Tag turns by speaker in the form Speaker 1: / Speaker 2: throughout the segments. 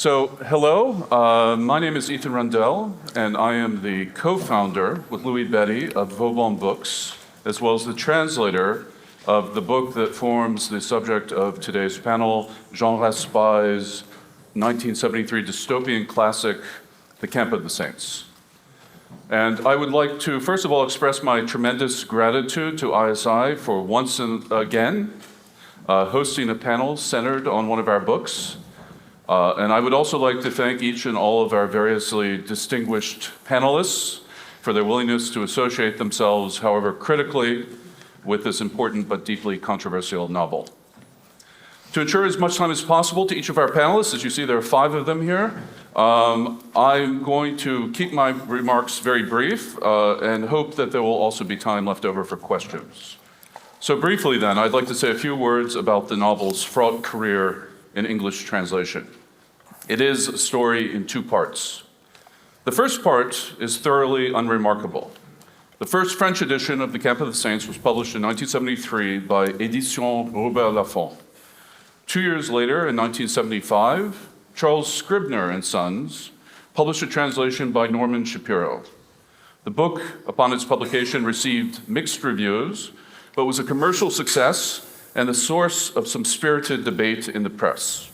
Speaker 1: Hello, my name is Ethan Rundell, and I am the co-founder with Louis Betty of Vauban Books, as well as the translator of the book that forms the subject of today's panel, Jean Raspail's 1973 dystopian classic, The Camp of the Saints. And I would like to, first of all, express my tremendous gratitude to ISI for once again hosting a panel centered on one of our books. And I would also like to thank each and all of our variously distinguished panelists for their willingness to associate themselves, however critically, with this important but deeply controversial novel. To ensure as much time as possible to each of our panelists, as you see there are 5 of them here, I'm going to keep my remarks very brief and hope that there will also be time left over for questions. So briefly then, I'd like to say a few words about the novel's fraught career in English translation. It is a story in 2 parts. The first part is thoroughly unremarkable. The first French edition of The Camp of the Saints was published in 1973 by Éditions Robert Laffont. 2 years later, in 1975, Charles Scribner and Sons published a translation by Norman Shapiro. The book, upon its publication, received mixed reviews, but was a commercial success and the source of some spirited debate in the press.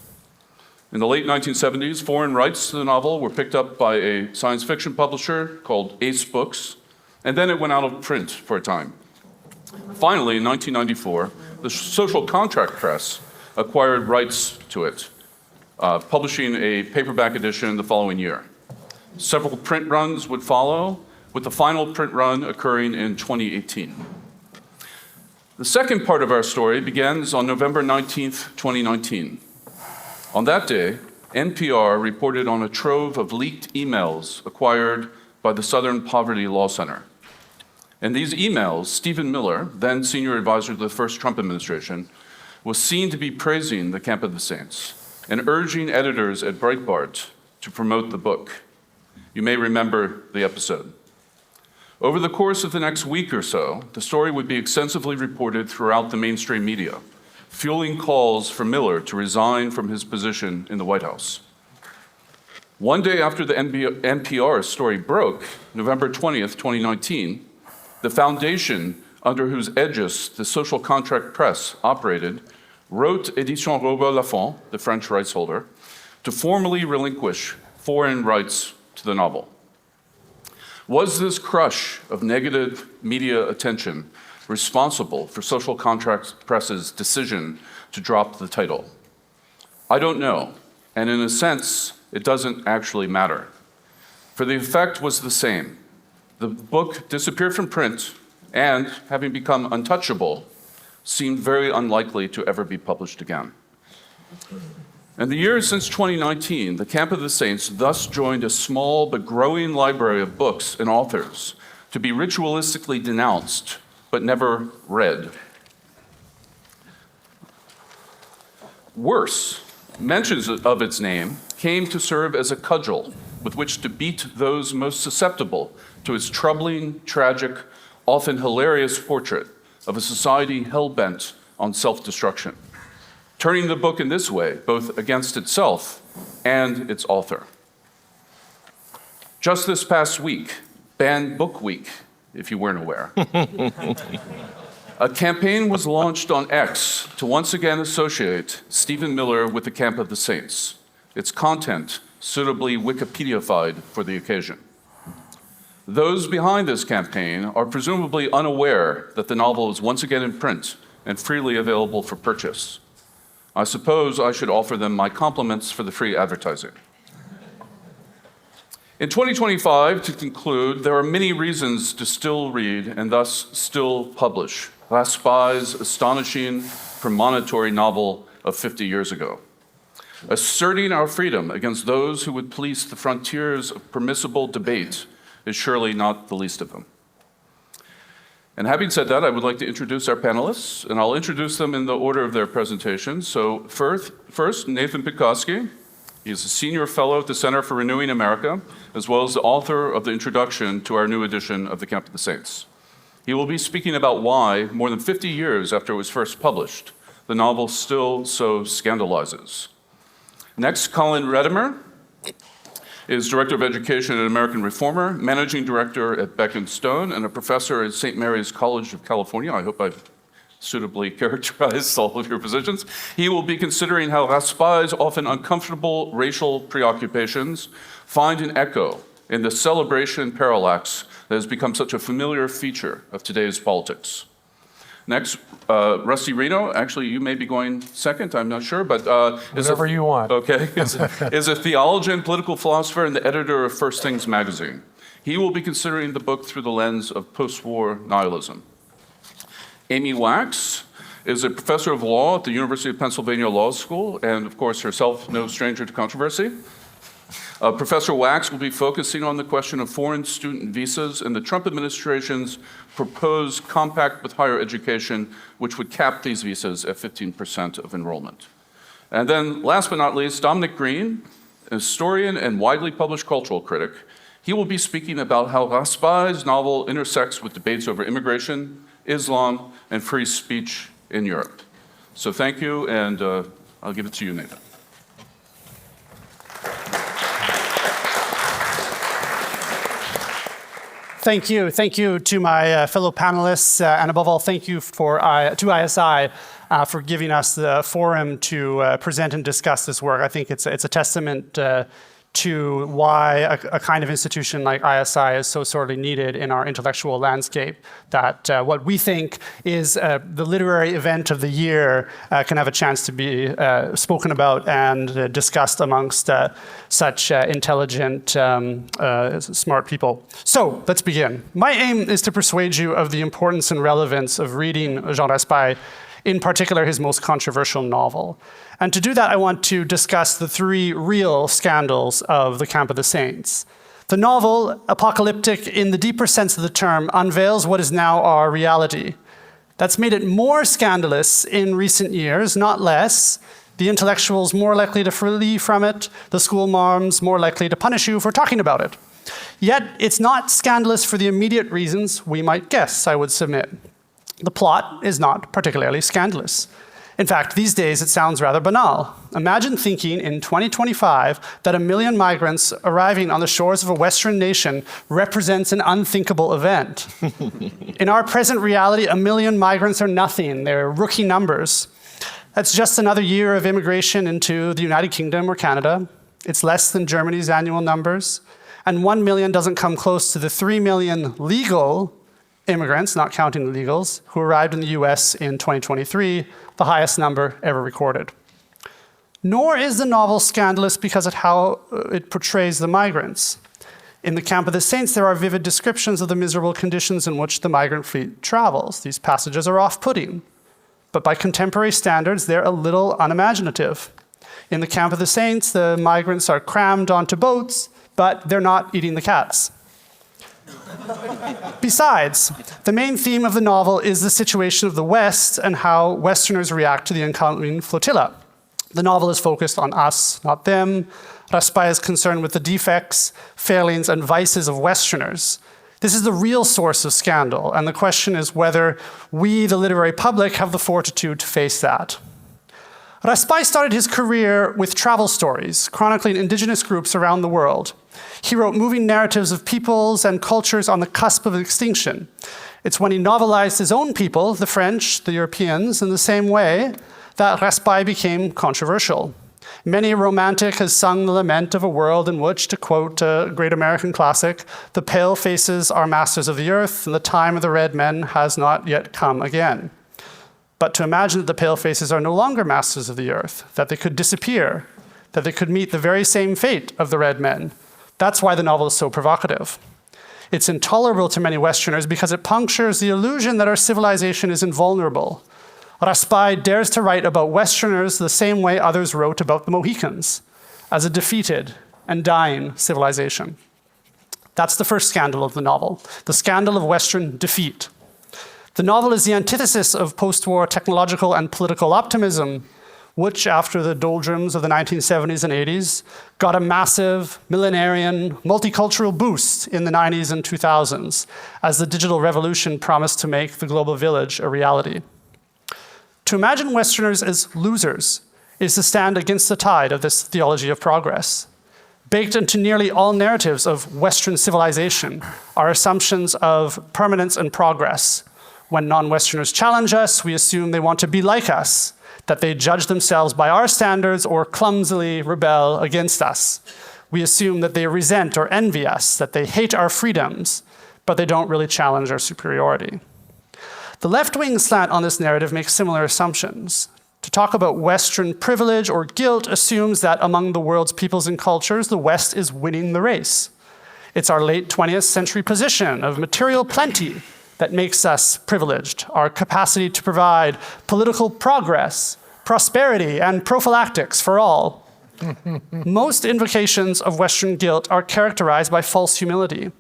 Speaker 1: In the late 1970s, foreign rights to the novel were picked up by a science fiction publisher called Ace Books, and then it went out of print for a time. Finally, in 1994, the social contract press acquired rights to it, publishing a paperback edition the following year. Several print runs would follow, with the final print run occurring in 2018. The second part of our story begins on November 19th, 2019. On that day, NPR reported on a trove of leaked emails acquired by the Southern Poverty Law Center. In these emails, Stephen Miller, then senior advisor to the first Trump administration, was seen to be praising The Camp of the Saints and urging editors at Breitbart to promote the book. You may remember the episode. Over the course of the next week or so, the story would be extensively reported throughout the mainstream media, fueling calls for Miller to resign from his position in the White House. One day after the NPR story broke, November 20th, 2019, the foundation under whose aegis the social contract press operated wrote Éditions Robert Laffont, the French rights holder, to formally relinquish foreign rights to the novel. Was this crush of negative media attention responsible for social contract press's decision to drop the title? I don't know, and in a sense, it doesn't actually matter. For the effect was the same. The book disappeared from print and, having become untouchable, seemed very unlikely to ever be published again. In the years since 2019, The Camp of the Saints thus joined a small but growing library of books and authors to be ritualistically denounced but never read. Worse, mentions of its name came to serve as a cudgel with which to beat those most susceptible to its troubling, tragic, often hilarious portrait of a society hell-bent on self-destruction, turning the book in this way both against itself and its author. Just this past week, Banned Book Week, if you weren't aware, a campaign was launched on X to once again associate Stephen Miller with The Camp of the Saints, its content suitably Wikipedia-fied for the occasion. Those behind this campaign are presumably unaware that the novel is once again in print and freely available for purchase. I suppose I should offer them my compliments for the free advertising. In 2025, to conclude, there are many reasons to still read and thus still publish Raspail's astonishing, premonitory novel of 50 years ago. Asserting our freedom against those who would police the frontiers of permissible debate is surely not the least of them. And having said that, I would like to introduce our panelists, and I'll introduce them in the order of their presentations. So first, Nathan Pinkoski. He is a senior fellow at the Center for Renewing America, as well as the author of the introduction to our new edition of The Camp of the Saints. He will be speaking about why, more than 50 years after it was first published, the novel still so scandalizes. Next, Colin Redemern is Director of Education at American Reformer, Managing Director at Beck & Stone, and a professor at St. Mary's College of California. I hope I've suitably characterized all of your positions. He will be considering how Raspail's often uncomfortable racial preoccupations find an echo in the celebration parallax that has become such a familiar feature of today's politics. Next, Rusty Reno. Actually, you may be going second, I'm not sure, but
Speaker 2: whatever you want.
Speaker 1: Okay, is a theologian, political philosopher, and the editor of First Things magazine. He will be considering the book through the lens of post-war nihilism. Amy Wax is a professor of law at the University of Pennsylvania Law School, and of course herself no stranger to controversy. Professor Wax will be focusing on the question of foreign student visas and the Trump administration's proposed compact with higher education, which would cap these visas at 15% of enrollment. And then last but not least, Dominic Green, a historian and widely published cultural critic. He will be speaking about how Raspail's novel intersects with debates over immigration, Islam, and free speech in Europe. So thank you, and I'll give it to you, Nathan.
Speaker 3: Thank you. Thank you to my fellow panelists, and above all, thank you to ISI for giving us the forum to present and discuss this work. I think it's a testament to why a kind of institution like ISI is so sorely needed in our intellectual landscape, that what we think is the literary event of the year can have a chance to be spoken about and discussed amongst such intelligent, smart people. So let's begin. My aim is to persuade you of the importance and relevance of reading Jean Raspail, in particular his most controversial novel. And to do that, I want to discuss the three real scandals of the Camp of the Saints. The novel, apocalyptic in the deeper sense of the term, unveils what is now our reality. That's made it more scandalous in recent years, not less. The intellectuals more likely to flee from it, the school marms more likely to punish you for talking about it. Yet, it's not scandalous for the immediate reasons we might guess, I would submit. The plot is not particularly scandalous. In fact, these days it sounds rather banal. Imagine thinking in 2025 that 1 million migrants arriving on the shores of a Western nation represents an unthinkable event. In our present reality, 1 million migrants are nothing. They're rookie numbers. That's just another year of immigration into the United Kingdom or Canada. It's less than Germany's annual numbers. And 1 million doesn't come close to the 3 million legal immigrants, not counting the illegals, who arrived in the US in 2023, the highest number ever recorded. Nor is the novel scandalous because of how it portrays the migrants. In the Camp of the Saints, there are vivid descriptions of the miserable conditions in which the migrant fleet travels. These passages are off-putting, but by contemporary standards, they're a little unimaginative. In the Camp of the Saints, the migrants are crammed onto boats, but they're not eating the cats. Besides, the main theme of the novel is the situation of the West and how Westerners react to the incoming flotilla. The novel is focused on us, not them. Raspail is concerned with the defects, failings, and vices of Westerners. This is the real source of scandal, and the question is whether we, the literary public, have the fortitude to face that. Raspail started his career with travel stories, chronicling indigenous groups around the world. He wrote moving narratives of peoples and cultures on the cusp of extinction. It's when he novelized his own people, the French, the Europeans, in the same way, that Raspail became controversial. Many a romantic has sung the lament of a world in which, to quote a great American classic, the pale faces are masters of the earth, and the time of the red men has not yet come again. But to imagine that the pale faces are no longer masters of the earth, that they could disappear, that they could meet the very same fate of the red men, that's why the novel is so provocative. It's intolerable to many Westerners because it punctures the illusion that our civilization is invulnerable. Raspail dares to write about Westerners the same way others wrote about the Mohicans, as a defeated and dying civilization. That's the first scandal of the novel, the scandal of Western defeat. The novel is the antithesis of post-war technological and political optimism, which, after the doldrums of the 1970s and 80s, got a massive, millenarian, multicultural boost in the 90s and 2000s, as the digital revolution promised to make the global village a reality. To imagine Westerners as losers is to stand against the tide of this theology of progress. Baked into nearly all narratives of Western civilization are assumptions of permanence and progress. When non-Westerners challenge us, we assume they want to be like us, that they judge themselves by our standards or clumsily rebel against us. We assume that they resent or envy us, that they hate our freedoms, but they don't really challenge our superiority. The left-wing slant on this narrative makes similar assumptions. To talk about Western privilege or guilt assumes that among the world's peoples and cultures, the West is winning the race. It's our late 20th century position of material plenty that makes us privileged, our capacity to provide political progress, prosperity, and prophylactics for all. Most invocations of Western guilt are characterized by false humility.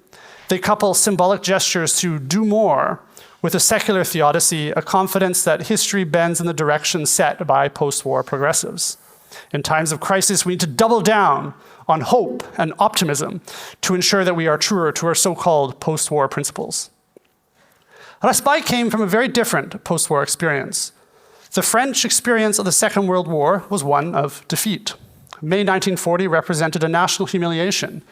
Speaker 3: They couple symbolic gestures to do more with a secular theodicy, a confidence that history bends in the direction set by post-war progressives. In times of crisis, we need to double down on hope and optimism to ensure that we are truer to our so-called post-war principles. Raspail came from a very different post-war experience. The French experience of the Second World War was one of defeat. May 1940 represented a national humiliation,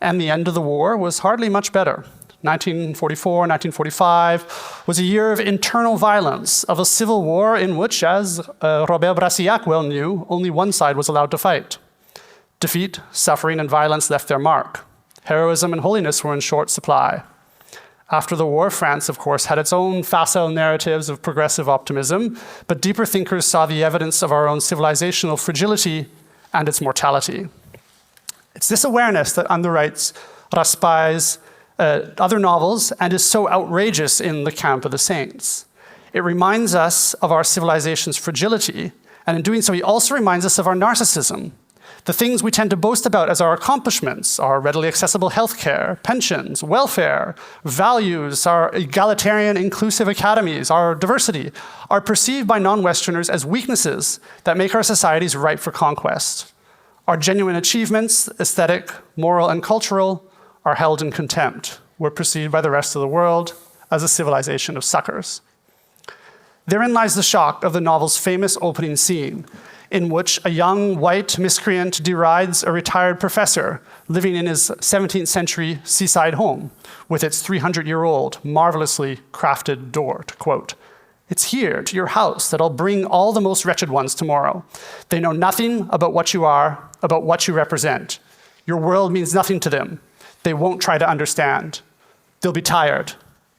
Speaker 3: and the end of the war was hardly much better. 1944, 1945 was a year of internal violence, of a civil war in which, as Robert Brasillach well knew, only one side was allowed to fight. Defeat, suffering, and violence left their mark. Heroism and holiness were in short supply. After the war, France, of course, had its own facile narratives of progressive optimism, but deeper thinkers saw the evidence of our own civilizational fragility and its mortality. It's this awareness that underwrites Raspail's other novels and is so outrageous in The Camp of the Saints. It reminds us of our civilization's fragility, and in doing so, he also reminds us of our narcissism. The things we tend to boast about as our accomplishments, our readily accessible healthcare, pensions, welfare, values, our egalitarian inclusive academies, our diversity, are perceived by non-Westerners as weaknesses that make our societies ripe for conquest. Our genuine achievements, aesthetic, moral, and cultural, are held in contempt. We're perceived by the rest of the world as a civilization of suckers. Therein lies the shock of the novel's famous opening scene, in which a young white miscreant derides a retired professor living in his 17th century seaside home with its 300-year-old, marvelously crafted door, to quote, "It's here, to your house, that I'll bring all the most wretched ones tomorrow. They know nothing about what you are, about what you represent. Your world means nothing to them. They won't try to understand. They'll be tired.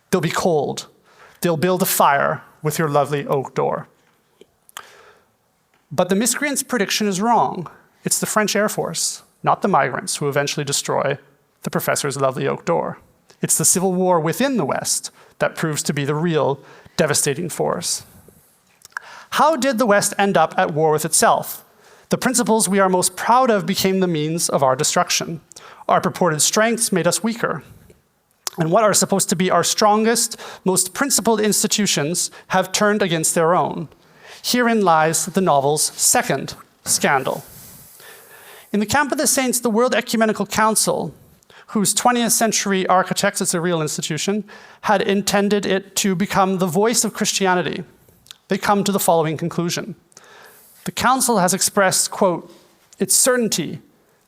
Speaker 3: They'll be cold. They'll build a fire with your lovely oak door." But the miscreant's prediction is wrong. It's the French Air Force, not the migrants, who eventually destroy the professor's lovely oak door. It's the civil war within the West that proves to be the real devastating force. How did the West end up at war with itself? The principles we are most proud of became the means of our destruction. Our purported strengths made us weaker. And what are supposed to be our strongest, most principled institutions have turned against their own. Herein lies the novel's second scandal. In The Camp of the Saints, the World Ecumenical Council, whose 20th century architects, it's a real institution, had intended it to become the voice of Christianity. They come to the following conclusion. The council has expressed, quote, its certainty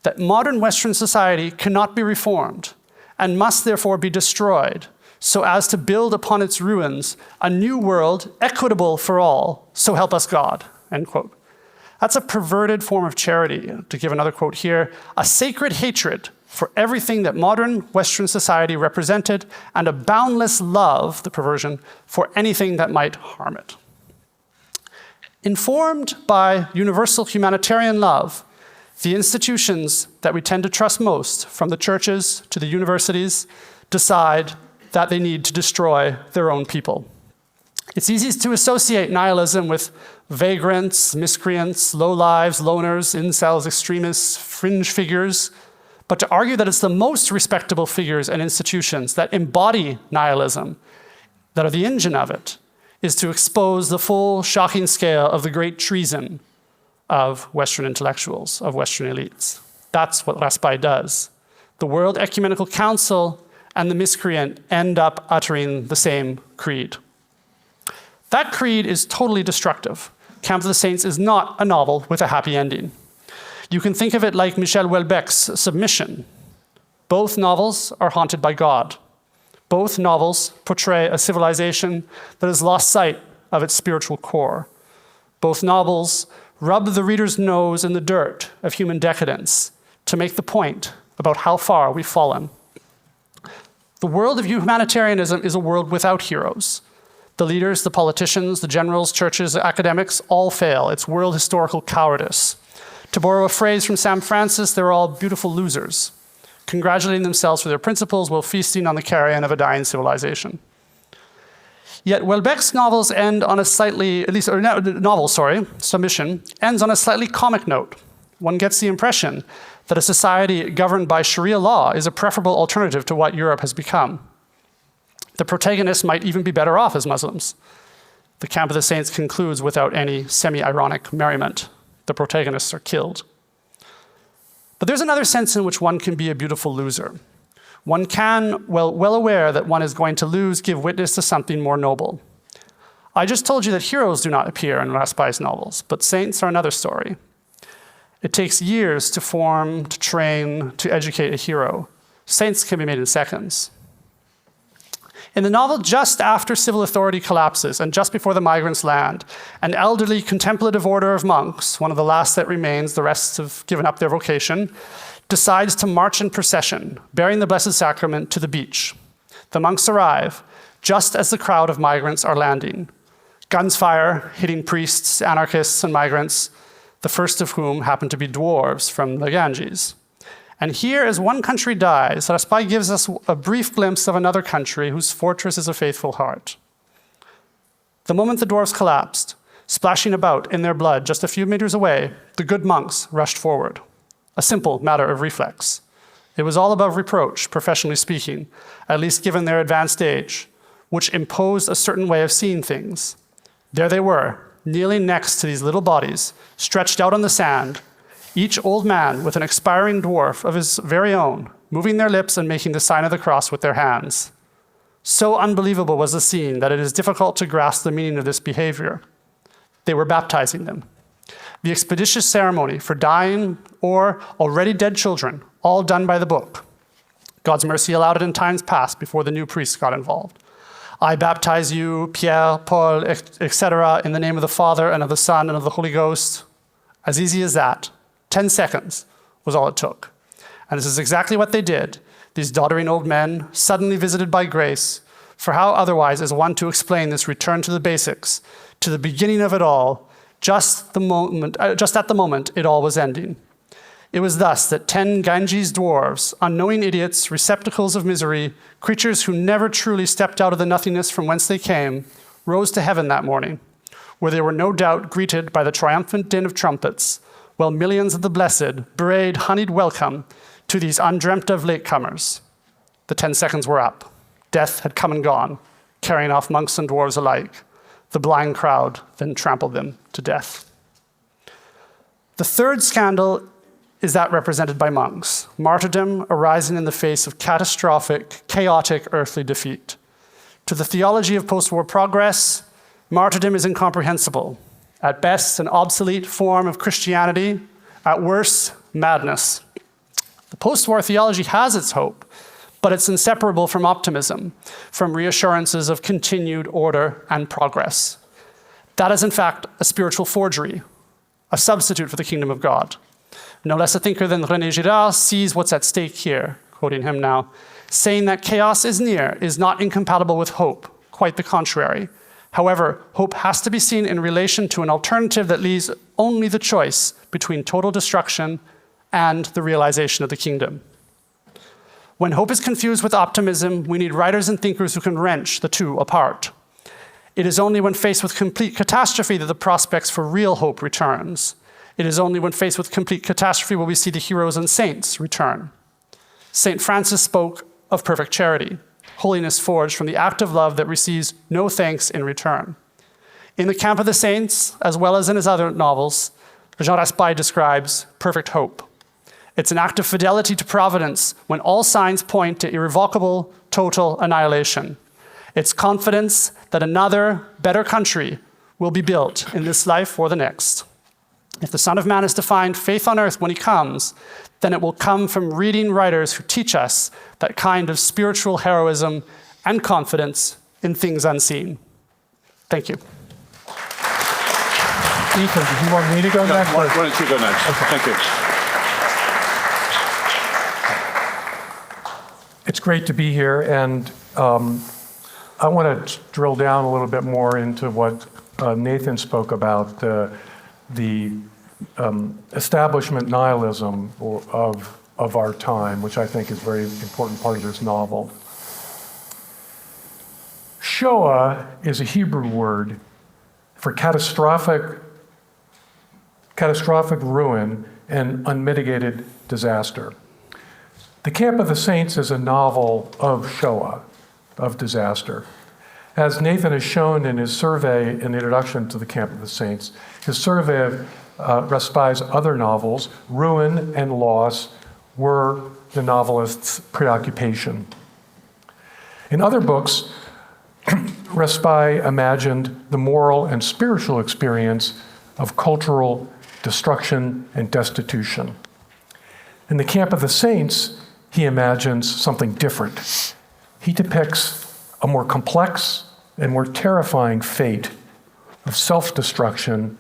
Speaker 3: that modern Western society cannot be reformed and must therefore be destroyed so as to build upon its ruins a new world equitable for all, so help us God, end quote. That's a perverted form of charity. To give another quote here, a sacred hatred for everything that modern Western society represented and a boundless love, the perversion, for anything that might harm it. Informed by universal humanitarian love, the institutions that we tend to trust most, from the churches to the universities, decide that they need to destroy their own people. It's easy to associate nihilism with vagrants, miscreants, lowlives, loners, incels, extremists, fringe figures, but to argue that it's the most respectable figures and institutions that embody nihilism, that are the engine of it, is to expose the full, shocking scale of the great treason of Western intellectuals, of Western elites. That's what Raspail does. The World Ecumenical Council and the miscreant end up uttering the same creed. That creed is totally destructive. Camp of the Saints is not a novel with a happy ending. You can think of it like Michel Houellebecq's Submission. Both novels are haunted by God. Both novels portray a civilization that has lost sight of its spiritual core. Both novels rub the reader's nose in the dirt of human decadence to make the point about how far we've fallen. The world of humanitarianism is a world without heroes. The leaders, the politicians, the generals, churches, the academics all fail. It's world historical cowardice. To borrow a phrase from Sam Francis, they're all beautiful losers, congratulating themselves for their principles while feasting on the carrion of a dying civilization. Yet Houellebecq's novels end on a slightly, Submission, ends on a slightly comic note. One gets the impression that a society governed by Sharia law is a preferable alternative to what Europe has become. The protagonists might even be better off as Muslims. The Camp of the Saints concludes without any semi-ironic merriment. The protagonists are killed. But there's another sense in which one can be a beautiful loser. One can, well aware that one is going to lose, give witness to something more noble. I just told you that heroes do not appear in Raspail's novels, but saints are another story. It takes years to form, to train, to educate a hero. Saints can be made in seconds. In the novel just after civil authority collapses and just before the migrants land, an elderly contemplative order of monks, one of the last that remains, the rest have given up their vocation, decides to march in procession, bearing the Blessed Sacrament to the beach. The monks arrive just as the crowd of migrants are landing. Guns fire, hitting priests, anarchists, and migrants, the first of whom happen to be dwarves from the Ganges. And here, as one country dies, Raspail gives us a brief glimpse of another country whose fortress is a faithful heart. The moment the dwarves collapsed, splashing about in their blood just a few meters away, the good monks rushed forward. A simple matter of reflex. It was all above reproach, professionally speaking, at least given their advanced age, which imposed a certain way of seeing things. There they were, kneeling next to these little bodies, stretched out on the sand, each old man with an expiring dwarf of his very own, moving their lips and making the sign of the cross with their hands. So unbelievable was the scene that it is difficult to grasp the meaning of this behavior. They were baptizing them. The expeditious ceremony for dying or already dead children, all done by the book. God's mercy allowed it in times past before the new priests got involved. I baptize you, Pierre, Paul, etc., in the name of the Father and of the Son and of the Holy Ghost. As easy as that. 10 seconds was all it took. And this is exactly what they did, these doddering old men, suddenly visited by grace, for how otherwise is one to explain this return to the basics, to the beginning of it all, just at the moment it all was ending. It was thus that 10 Ganges dwarves, unknowing idiots, receptacles of misery, creatures who never truly stepped out of the nothingness from whence they came, rose to heaven that morning, where they were no doubt greeted by the triumphant din of trumpets, while millions of the blessed brayed honeyed welcome to these undreamt of latecomers. The 10 seconds were up. Death had come and gone, carrying off monks and dwarves alike. The blind crowd then trampled them to death. The third scandal is that represented by monks, martyrdom arising in the face of catastrophic, chaotic earthly defeat. To the theology of post-war progress, martyrdom is incomprehensible. At best, an obsolete form of Christianity, at worst, madness. The post-war theology has its hope, but it's inseparable from optimism, from reassurances of continued order and progress. That is, in fact, a spiritual forgery, a substitute for the kingdom of God. No less a thinker than René Girard sees what's at stake here, quoting him now, saying that chaos is near is not incompatible with hope, quite the contrary. However, hope has to be seen in relation to an alternative that leaves only the choice between total destruction and the realization of the kingdom. When hope is confused with optimism, we need writers and thinkers who can wrench the two apart. It is only when faced with complete catastrophe that the prospects for real hope returns. It is only when faced with complete catastrophe will we see the heroes and saints return. St. Francis spoke of perfect charity, holiness forged from the act of love that receives no thanks in return. In the Camp of the Saints, as well as in his other novels, Jean Raspail describes perfect hope. It's an act of fidelity to providence when all signs point to irrevocable, total annihilation. It's confidence that another, better country will be built in this life or the next. If the Son of Man is to find faith on earth when he comes, then it will come from reading writers who teach us that kind of spiritual heroism and confidence in things unseen. Thank you.
Speaker 2: Ethan, do you want me to go next?
Speaker 1: Why don't you go next? Okay. Thank you.
Speaker 2: It's great to be here, and I want to drill down a little bit more into what Nathan spoke about, the establishment nihilism of our time, which I think is a very important part of this novel. Shoah is a Hebrew word for catastrophic ruin and unmitigated disaster. The Camp of the Saints is a novel of Shoah, of disaster. As Nathan has shown in his survey in the introduction to the Camp of the Saints, his survey of Respai's other novels, ruin and loss, were the novelist's preoccupation. In other books, Respai imagined the moral and spiritual experience of cultural destruction and destitution. In the Camp of the Saints, he imagines something different. He depicts a more complex and more terrifying fate of self-destruction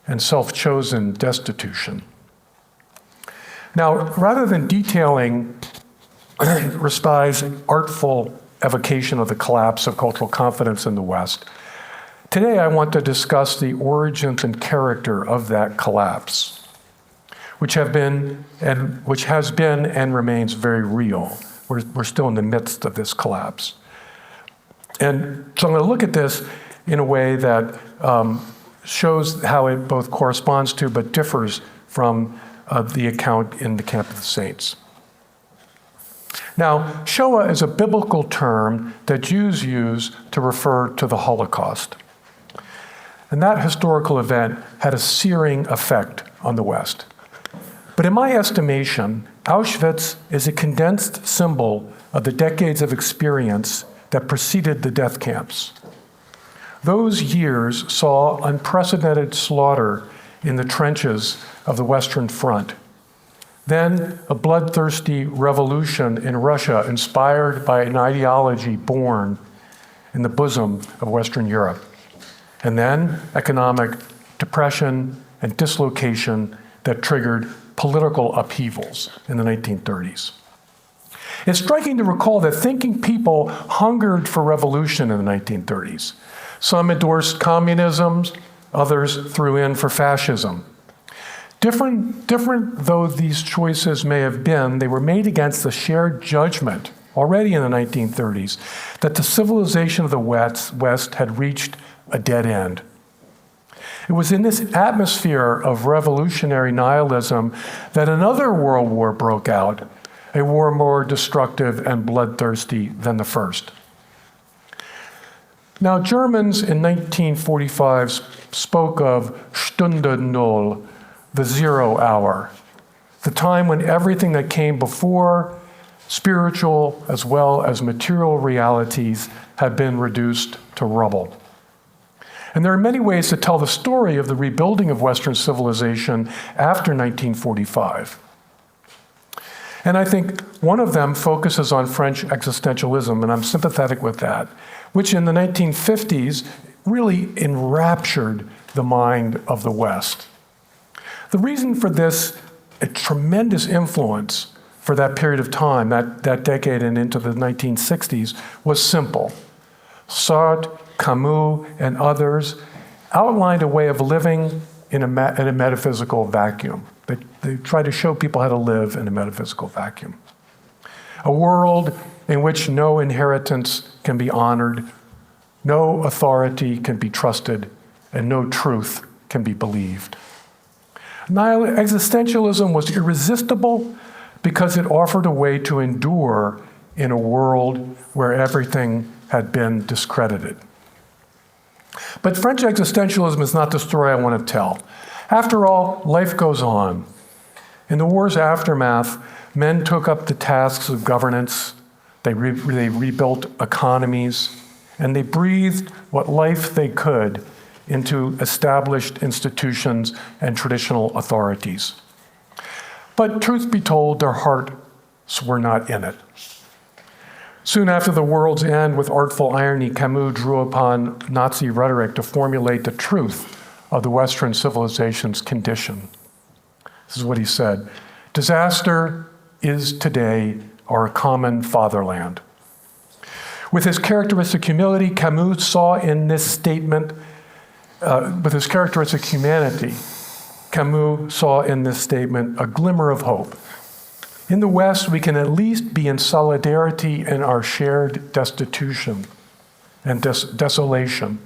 Speaker 2: and self-chosen destitution. Now, rather than detailing Respai's artful evocation of the collapse of cultural confidence in the West, today I want to discuss the origins and character of that collapse, which has been and remains very real. We're still in the midst of this collapse. And so I'm going to look at this in a way that shows how it both corresponds to but differs from the account in the Camp of the Saints. Now, Shoah is a biblical term that Jews use to refer to the Holocaust. And that historical event had a searing effect on the West. But in my estimation, Auschwitz is a condensed symbol of the decades of experience that preceded the death camps. Those years saw unprecedented slaughter in the trenches of the Western Front. Then a bloodthirsty revolution in Russia inspired by an ideology born in the bosom of Western Europe. And then economic depression and dislocation that triggered political upheavals in the 1930s. It's striking to recall that thinking people hungered for revolution in the 1930s. Some endorsed communism, others threw in for fascism. Different though these choices may have been, they were made against the shared judgment already in the 1930s that the civilization of the West had reached a dead end. It was in this atmosphere of revolutionary nihilism that another world war broke out, a war more destructive and bloodthirsty than the first. Now, Germans in 1945 spoke of Stunde Null, the 0 hour, the time when everything that came before, spiritual as well as material realities, had been reduced to rubble. And there are many ways to tell the story of the rebuilding of Western civilization after 1945. And I think one of them focuses on French existentialism, and I'm sympathetic with that, which in the 1950s really enraptured the mind of the West. The reason for this a tremendous influence for that period of time, that decade and into the 1960s, was simple. Sartre, Camus, and others outlined a way of living in a metaphysical vacuum. They tried to show people how to live in a metaphysical vacuum. A world in which no inheritance can be honored, no authority can be trusted, and no truth can be believed. Existentialism was irresistible because it offered a way to endure in a world where everything had been discredited. But French existentialism is not the story I want to tell. After all, life goes on. In the war's aftermath, men took up the tasks of governance, they rebuilt economies, and they breathed what life they could into established institutions and traditional authorities. But truth be told, their hearts were not in it. Soon after the world's end, with artful irony, Camus drew upon Nazi rhetoric to formulate the truth of the Western civilization's condition. This is what he said: "Disaster is today our common fatherland." With his characteristic humility, Camus saw in this statement, with his characteristic humanity, Camus saw in this statement a glimmer of hope. In the West, we can at least be in solidarity in our shared destitution and desolation,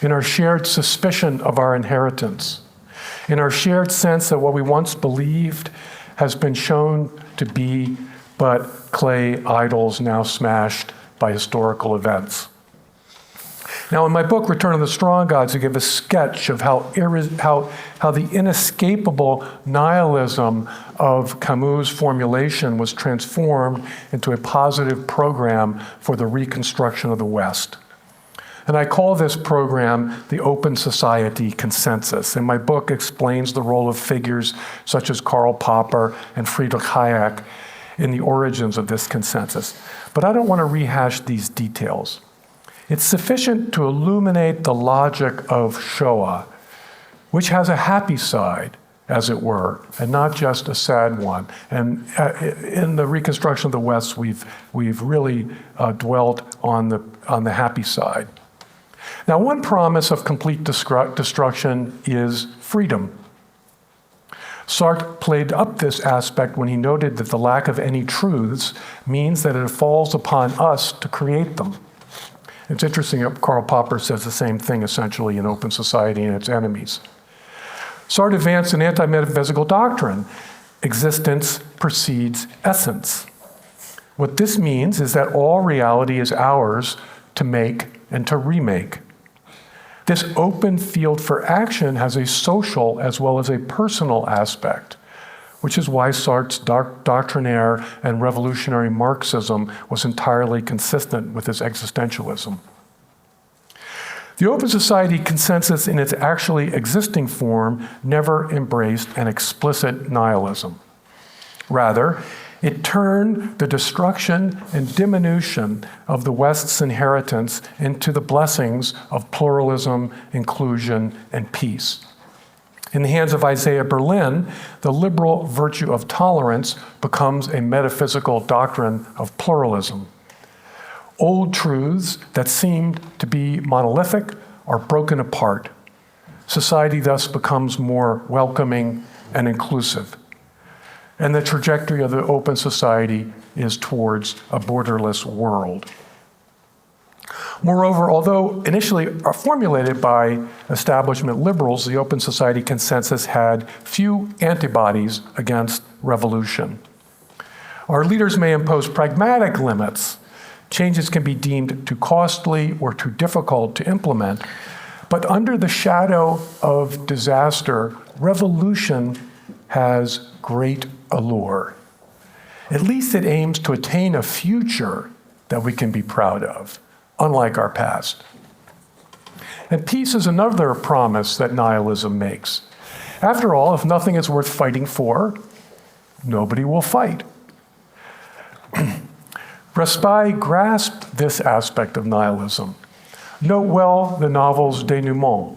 Speaker 2: in our shared suspicion of our inheritance, in our shared sense that what we once believed has been shown to be but clay idols now smashed by historical events. Now, in my book, Return of the Strong Gods, I give a sketch of how the inescapable nihilism of Camus' formulation was transformed into a positive program for the reconstruction of the West. And I call this program the Open Society Consensus. And my book explains the role of figures such as Karl Popper and Friedrich Hayek in the origins of this consensus. But I don't want to rehash these details. It's sufficient to illuminate the logic of Shoah, which has a happy side, as it were, and not just a sad one. And in the reconstruction of the West, we've really dwelt on the happy side. Now, one promise of complete destruction is freedom. Sartre played up this aspect when he noted that the lack of any truths means that it falls upon us to create them. It's interesting that Karl Popper says the same thing, essentially, in Open Society and Its Enemies. Sartre advanced an anti-metaphysical doctrine: existence precedes essence. What this means is that all reality is ours to make and to remake. This open field for action has a social as well as a personal aspect, which is why Sartre's doctrinaire and revolutionary Marxism was entirely consistent with his existentialism. The Open Society Consensus in its actually existing form never embraced an explicit nihilism. Rather, it turned the destruction and diminution of the West's inheritance into the blessings of pluralism, inclusion, and peace. In the hands of Isaiah Berlin, the liberal virtue of tolerance becomes a metaphysical doctrine of pluralism. Old truths that seemed to be monolithic are broken apart. Society thus becomes more welcoming and inclusive. And the trajectory of the Open Society is towards a borderless world. Moreover, although initially formulated by establishment liberals, the Open Society Consensus had few antibodies against revolution. Our leaders may impose pragmatic limits. Changes can be deemed too costly or too difficult to implement. But under the shadow of disaster, revolution has great allure. At least it aims to attain a future that we can be proud of, unlike our past. And peace is another promise that nihilism makes. After all, if nothing is worth fighting for, nobody will fight. Raspail grasped this aspect of nihilism. Note well the novel's denouement.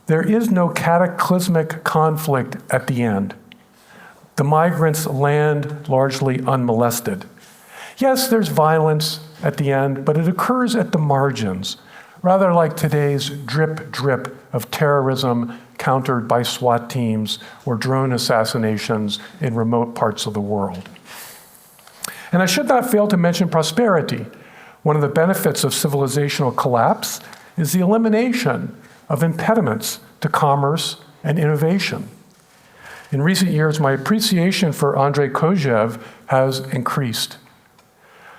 Speaker 2: There is no cataclysmic conflict at the end. The migrants land largely unmolested. Yes, there's violence at the end, but it occurs at the margins, rather like today's drip of terrorism countered by SWAT teams or drone assassinations in remote parts of the world. And I should not fail to mention prosperity. One of the benefits of civilizational collapse is the elimination of impediments to commerce and innovation. In recent years, my appreciation for Andrei Kojève has increased.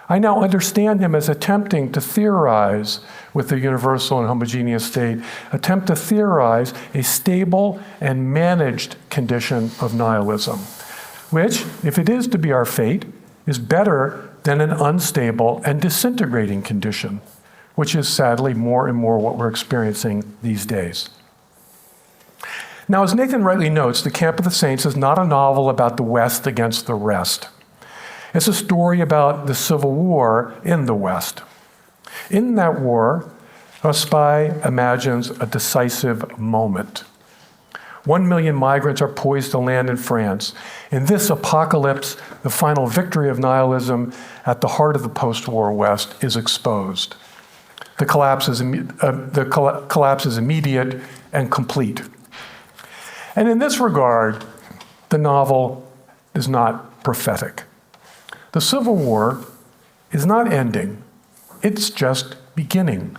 Speaker 2: I now understand him as attempting to theorize with the universal and homogeneous state, attempt to theorize a stable and managed condition of nihilism, which, if it is to be our fate, is better than an unstable and disintegrating condition, which is sadly more and more what we're experiencing these days. Now, as Nathan rightly notes, The Camp of the Saints is not a novel about the West against the rest. It's a story about the Civil War in the West. In that war, a spy imagines a decisive moment. 1 million migrants are poised to land in France. In this apocalypse, the final victory of nihilism at the heart of the post-war West is exposed. The collapse is immediate and complete. And in this regard, the novel is not prophetic. The Civil War is not ending, it's just beginning.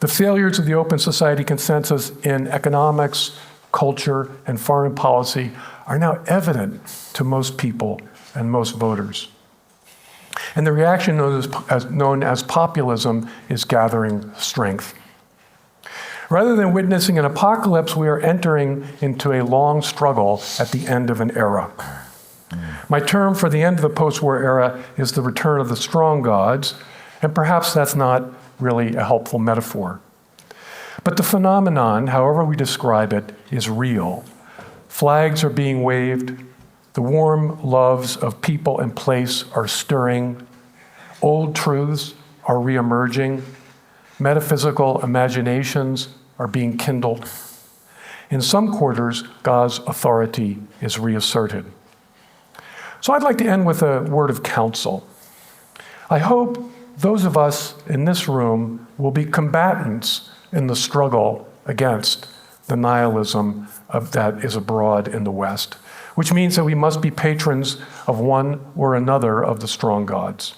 Speaker 2: The failures of the open society consensus in economics, culture, and foreign policy are now evident to most people and most voters. And the reaction known as populism is gathering strength. Rather than witnessing an apocalypse, we are entering into a long struggle at the end of an era. My term for the end of the post-war era is the return of the strong gods, and perhaps that's not really a helpful metaphor. But the phenomenon, however we describe it, is real. Flags are being waved, the warm loves of people and place are stirring, old truths are reemerging, metaphysical imaginations are being kindled. In some quarters, God's authority is reasserted. So I'd like to end with a word of counsel. I hope those of us in this room will be combatants in the struggle against the nihilism that is abroad in the West, which means that we must be patrons of one or another of the strong gods.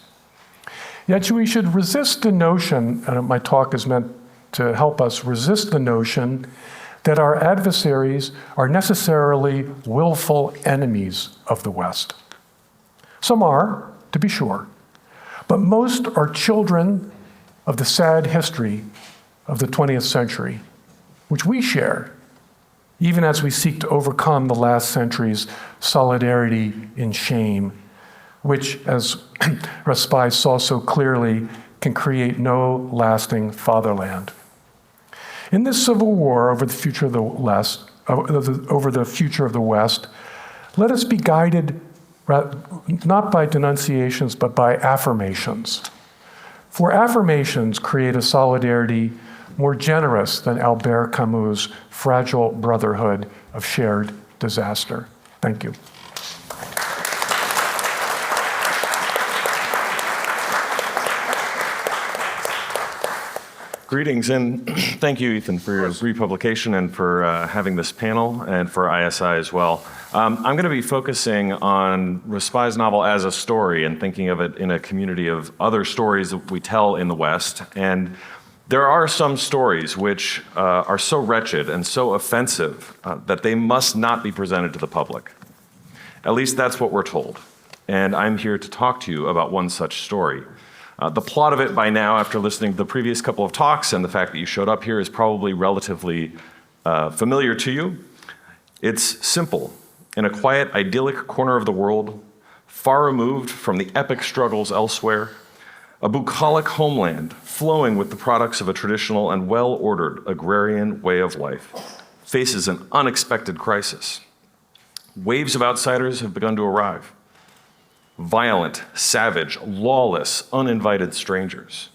Speaker 2: Yet we should resist the notion, and my talk is meant to help us resist the notion that our adversaries are necessarily willful enemies of the West. Some are, to be sure, but most are children of the sad history of the 20th century, which we share, even as we seek to overcome the last century's solidarity in shame, which, as Raspai saw so clearly, can create no lasting fatherland. In this civil war over the future of the West, let us be guided not by denunciations, but by affirmations. For affirmations create a solidarity more generous than Albert Camus' fragile brotherhood of shared disaster. Thank you.
Speaker 4: Greetings, and thank you, Ethan, for your republication and for having this panel, and for ISI as well. I'm going to be focusing on Raspai's novel as a story and thinking of it in a community of other stories that we tell in the West. And there are some stories which are so wretched and so offensive that they must not be presented to the public. At least that's what we're told. And I'm here to talk to you about one such story. The plot of it by now, after listening to the previous couple of talks and the fact that you showed up here, is probably relatively familiar to you. It's simple. In a quiet, idyllic corner of the world, far removed from the epic struggles elsewhere, a bucolic homeland flowing with the products of a traditional and well-ordered agrarian way of life faces an unexpected crisis. Waves of outsiders have begun to arrive. Violent, savage, lawless, uninvited strangers.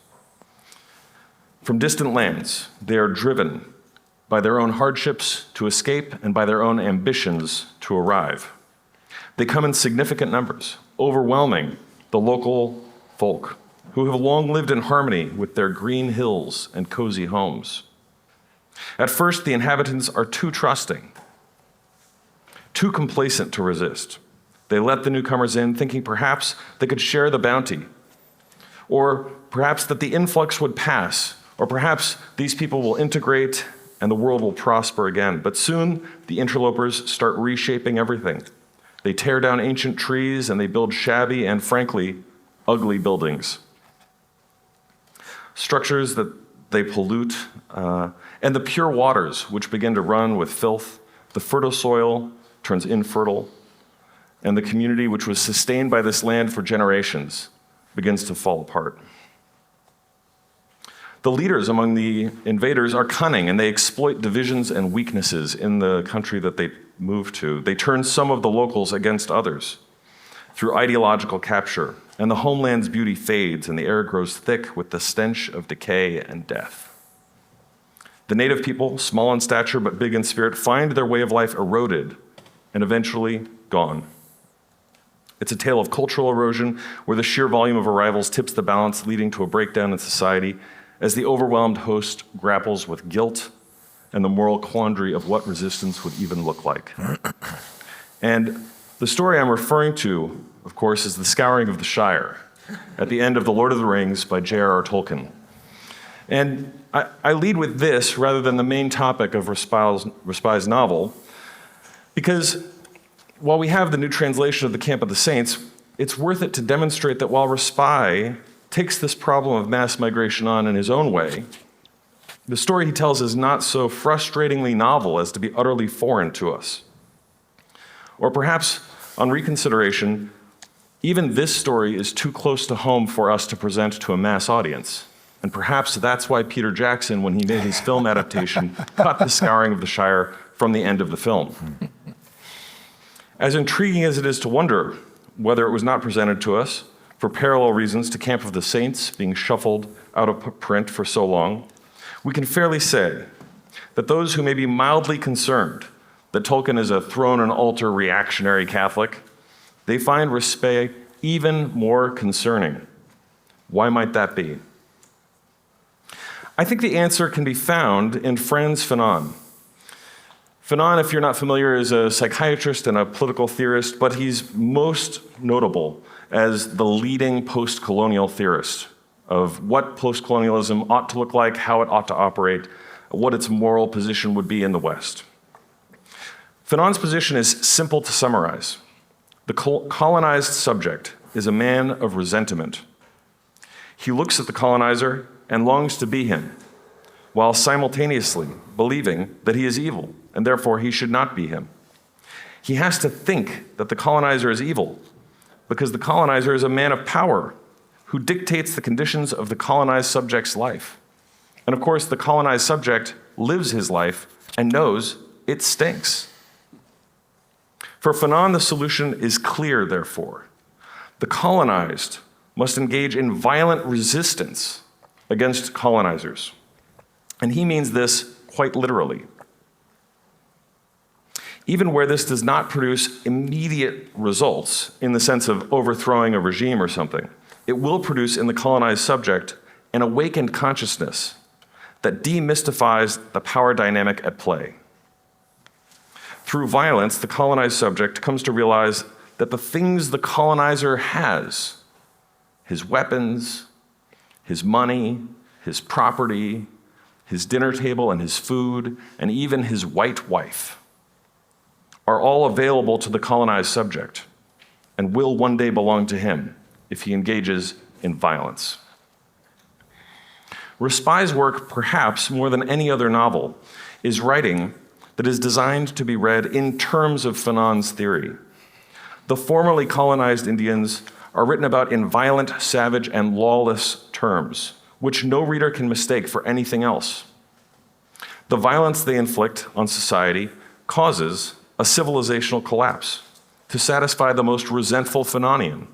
Speaker 4: From distant lands, they are driven by their own hardships to escape and by their own ambitions to arrive. They come in significant numbers, overwhelming the local folk who have long lived in harmony with their green hills and cozy homes. At first, the inhabitants are too trusting, too complacent to resist. They let the newcomers in, thinking perhaps they could share the bounty, or perhaps that the influx would pass, or perhaps these people will integrate and the world will prosper again. But soon, the interlopers start reshaping everything. They tear down ancient trees and they build shabby and, frankly, ugly buildings. Structures that they pollute, and the pure waters which begin to run with filth, the fertile soil turns infertile, and the community which was sustained by this land for generations begins to fall apart. The leaders among the invaders are cunning, and they exploit divisions and weaknesses in the country that they move to. They turn some of the locals against others through ideological capture, and the homeland's beauty fades, and the air grows thick with the stench of decay and death. The native people, small in stature but big in spirit, find their way of life eroded and eventually gone. It's a tale of cultural erosion where the sheer volume of arrivals tips the balance, leading to a breakdown in society as the overwhelmed host grapples with guilt and the moral quandary of what resistance would even look like. And the story I'm referring to, of course, is The Scouring of the Shire at the end of The Lord of the Rings by J.R.R. Tolkien. And I lead with this rather than the main topic of Respai's novel, because while we have the new translation of The Camp of the Saints, it's worth it to demonstrate that while Respai takes this problem of mass migration on in his own way, the story he tells is not so frustratingly novel as to be utterly foreign to us. Or perhaps, on reconsideration, even this story is too close to home for us to present to a mass audience. And perhaps that's why Peter Jackson, when he made his film adaptation, cut The Scouring of the Shire from the end of the film. As intriguing as it is to wonder whether it was not presented to us, for parallel reasons to Camp of the Saints being shuffled out of print for so long, we can fairly say that those who may be mildly concerned that Tolkien is a throne and altar reactionary Catholic, they find Respai even more concerning. Why might that be? I think the answer can be found in Frantz Fanon. Fanon, if you're not familiar, is a psychiatrist and a political theorist, but he's most notable as the leading post-colonial theorist of what post-colonialism ought to look like, how it ought to operate, what its moral position would be in the West. Fanon's position is simple to summarize. The colonized subject is a man of resentment. He looks at the colonizer and longs to be him, while simultaneously believing that he is evil, and therefore he should not be him. He has to think that the colonizer is evil, because the colonizer is a man of power who dictates the conditions of the colonized subject's life. And of course, the colonized subject lives his life and knows it stinks. For Fanon, the solution is clear, therefore. The colonized must engage in violent resistance against colonizers. And he means this quite literally. Even where this does not produce immediate results in the sense of overthrowing a regime or something, it will produce in the colonized subject an awakened consciousness that demystifies the power dynamic at play. Through violence, the colonized subject comes to realize that the things the colonizer has, his weapons, his money, his property, his dinner table and his food, and even his white wife, are all available to the colonized subject and will one day belong to him if he engages in violence. Respai's work, perhaps more than any other novel, is writing that is designed to be read in terms of Fanon's theory. The formerly colonized Indians are written about in violent, savage, and lawless terms, which no reader can mistake for anything else. The violence they inflict on society causes a civilizational collapse to satisfy the most resentful Fanonian.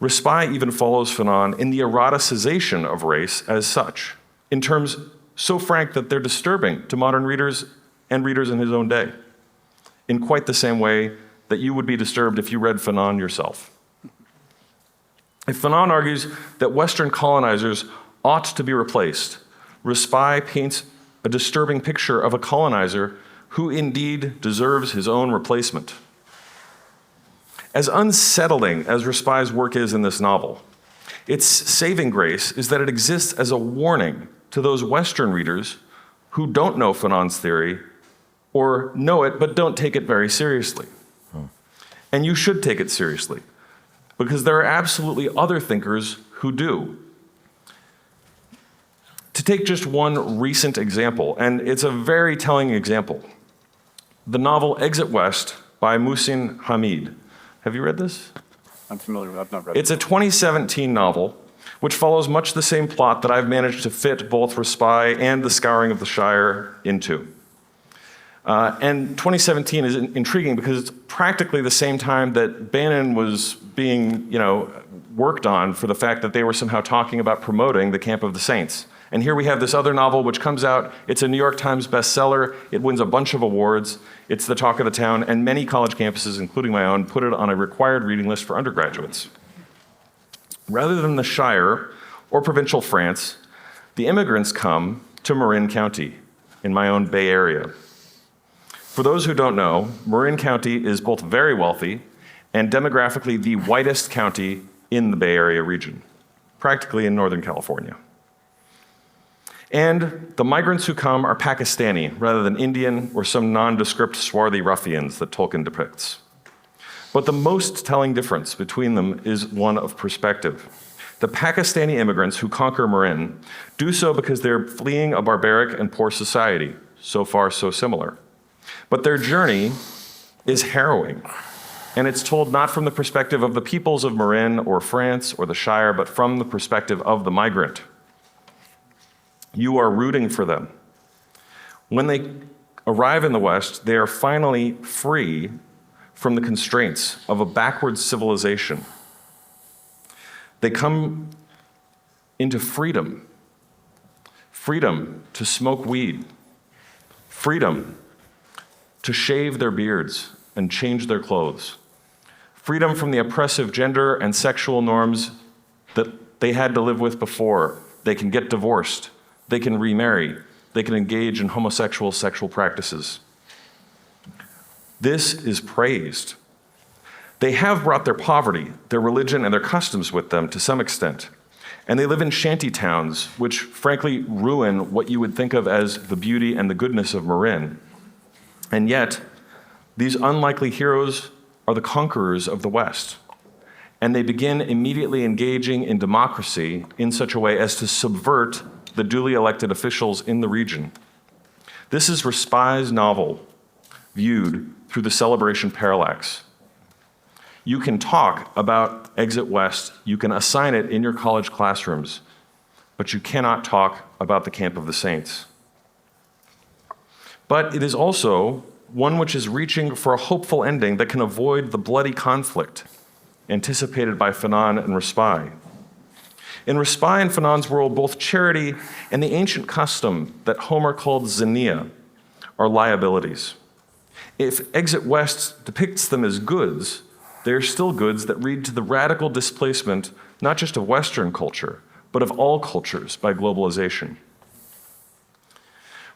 Speaker 4: Respai even follows Fanon in the eroticization of race as such, in terms so frank that they're disturbing to modern readers and readers in his own day, in quite the same way that you would be disturbed if you read Fanon yourself. If Fanon argues that Western colonizers ought to be replaced, Respai paints a disturbing picture of a colonizer who indeed deserves his own replacement. As unsettling as Respai's work is in this novel, its saving grace is that it exists as a warning to those Western readers who don't know Fanon's theory or know it but don't take it very seriously. And you should take it seriously, because there are absolutely other thinkers who do. To take just one recent example, and it's a very telling example, the novel Exit West by Muhsin Hamid. Have you read this?
Speaker 1: I'm familiar with it. I've not read it.
Speaker 4: It's a 2017 novel which follows much the same plot that I've managed to fit both Respy and the Scouring of the Shire into. And 2017 is intriguing because it's practically the same time that Bannon was being, worked on for the fact that they were somehow talking about promoting the Camp of the Saints. And here we have this other novel which comes out. It's a New York Times bestseller. It wins a bunch of awards. It's the talk of the town, and many college campuses, including my own, put it on a required reading list for undergraduates. Rather than the Shire or provincial France, the immigrants come to Marin County in my own Bay Area. For those who don't know, Marin County is both very wealthy and demographically the whitest county in the Bay Area region, practically in Northern California. And the migrants who come are Pakistani rather than Indian or some nondescript swarthy ruffians that Tolkien depicts. But the most telling difference between them is one of perspective. The Pakistani immigrants who conquer Marin do so because they're fleeing a barbaric and poor society, so far so similar. But their journey is harrowing, and it's told not from the perspective of the peoples of Marin or France or the Shire, but from the perspective of the migrant. You are rooting for them. When they arrive in the West, they are finally free from the constraints of a backward civilization. They come into freedom. Freedom to smoke weed. Freedom to shave their beards and change their clothes. Freedom from the oppressive gender and sexual norms that they had to live with before. They can get divorced. They can remarry. They can engage in homosexual sexual practices. This is praised. They have brought their poverty, their religion, and their customs with them to some extent. And they live in shanty towns, which frankly ruin what you would think of as the beauty and the goodness of Marin. And yet, these unlikely heroes are the conquerors of the West. And they begin immediately engaging in democracy in such a way as to subvert the duly elected officials in the region. This is Respy's novel, viewed through the celebration parallax. You can talk about Exit West, you can assign it in your college classrooms, but you cannot talk about the Camp of the Saints. But it is also one which is reaching for a hopeful ending that can avoid the bloody conflict anticipated by Fanon and Respy. In Respy and Fanon's world, both charity and the ancient custom that Homer called xenia are liabilities. If Exit West depicts them as goods, they are still goods that lead to the radical displacement not just of Western culture, but of all cultures by globalization.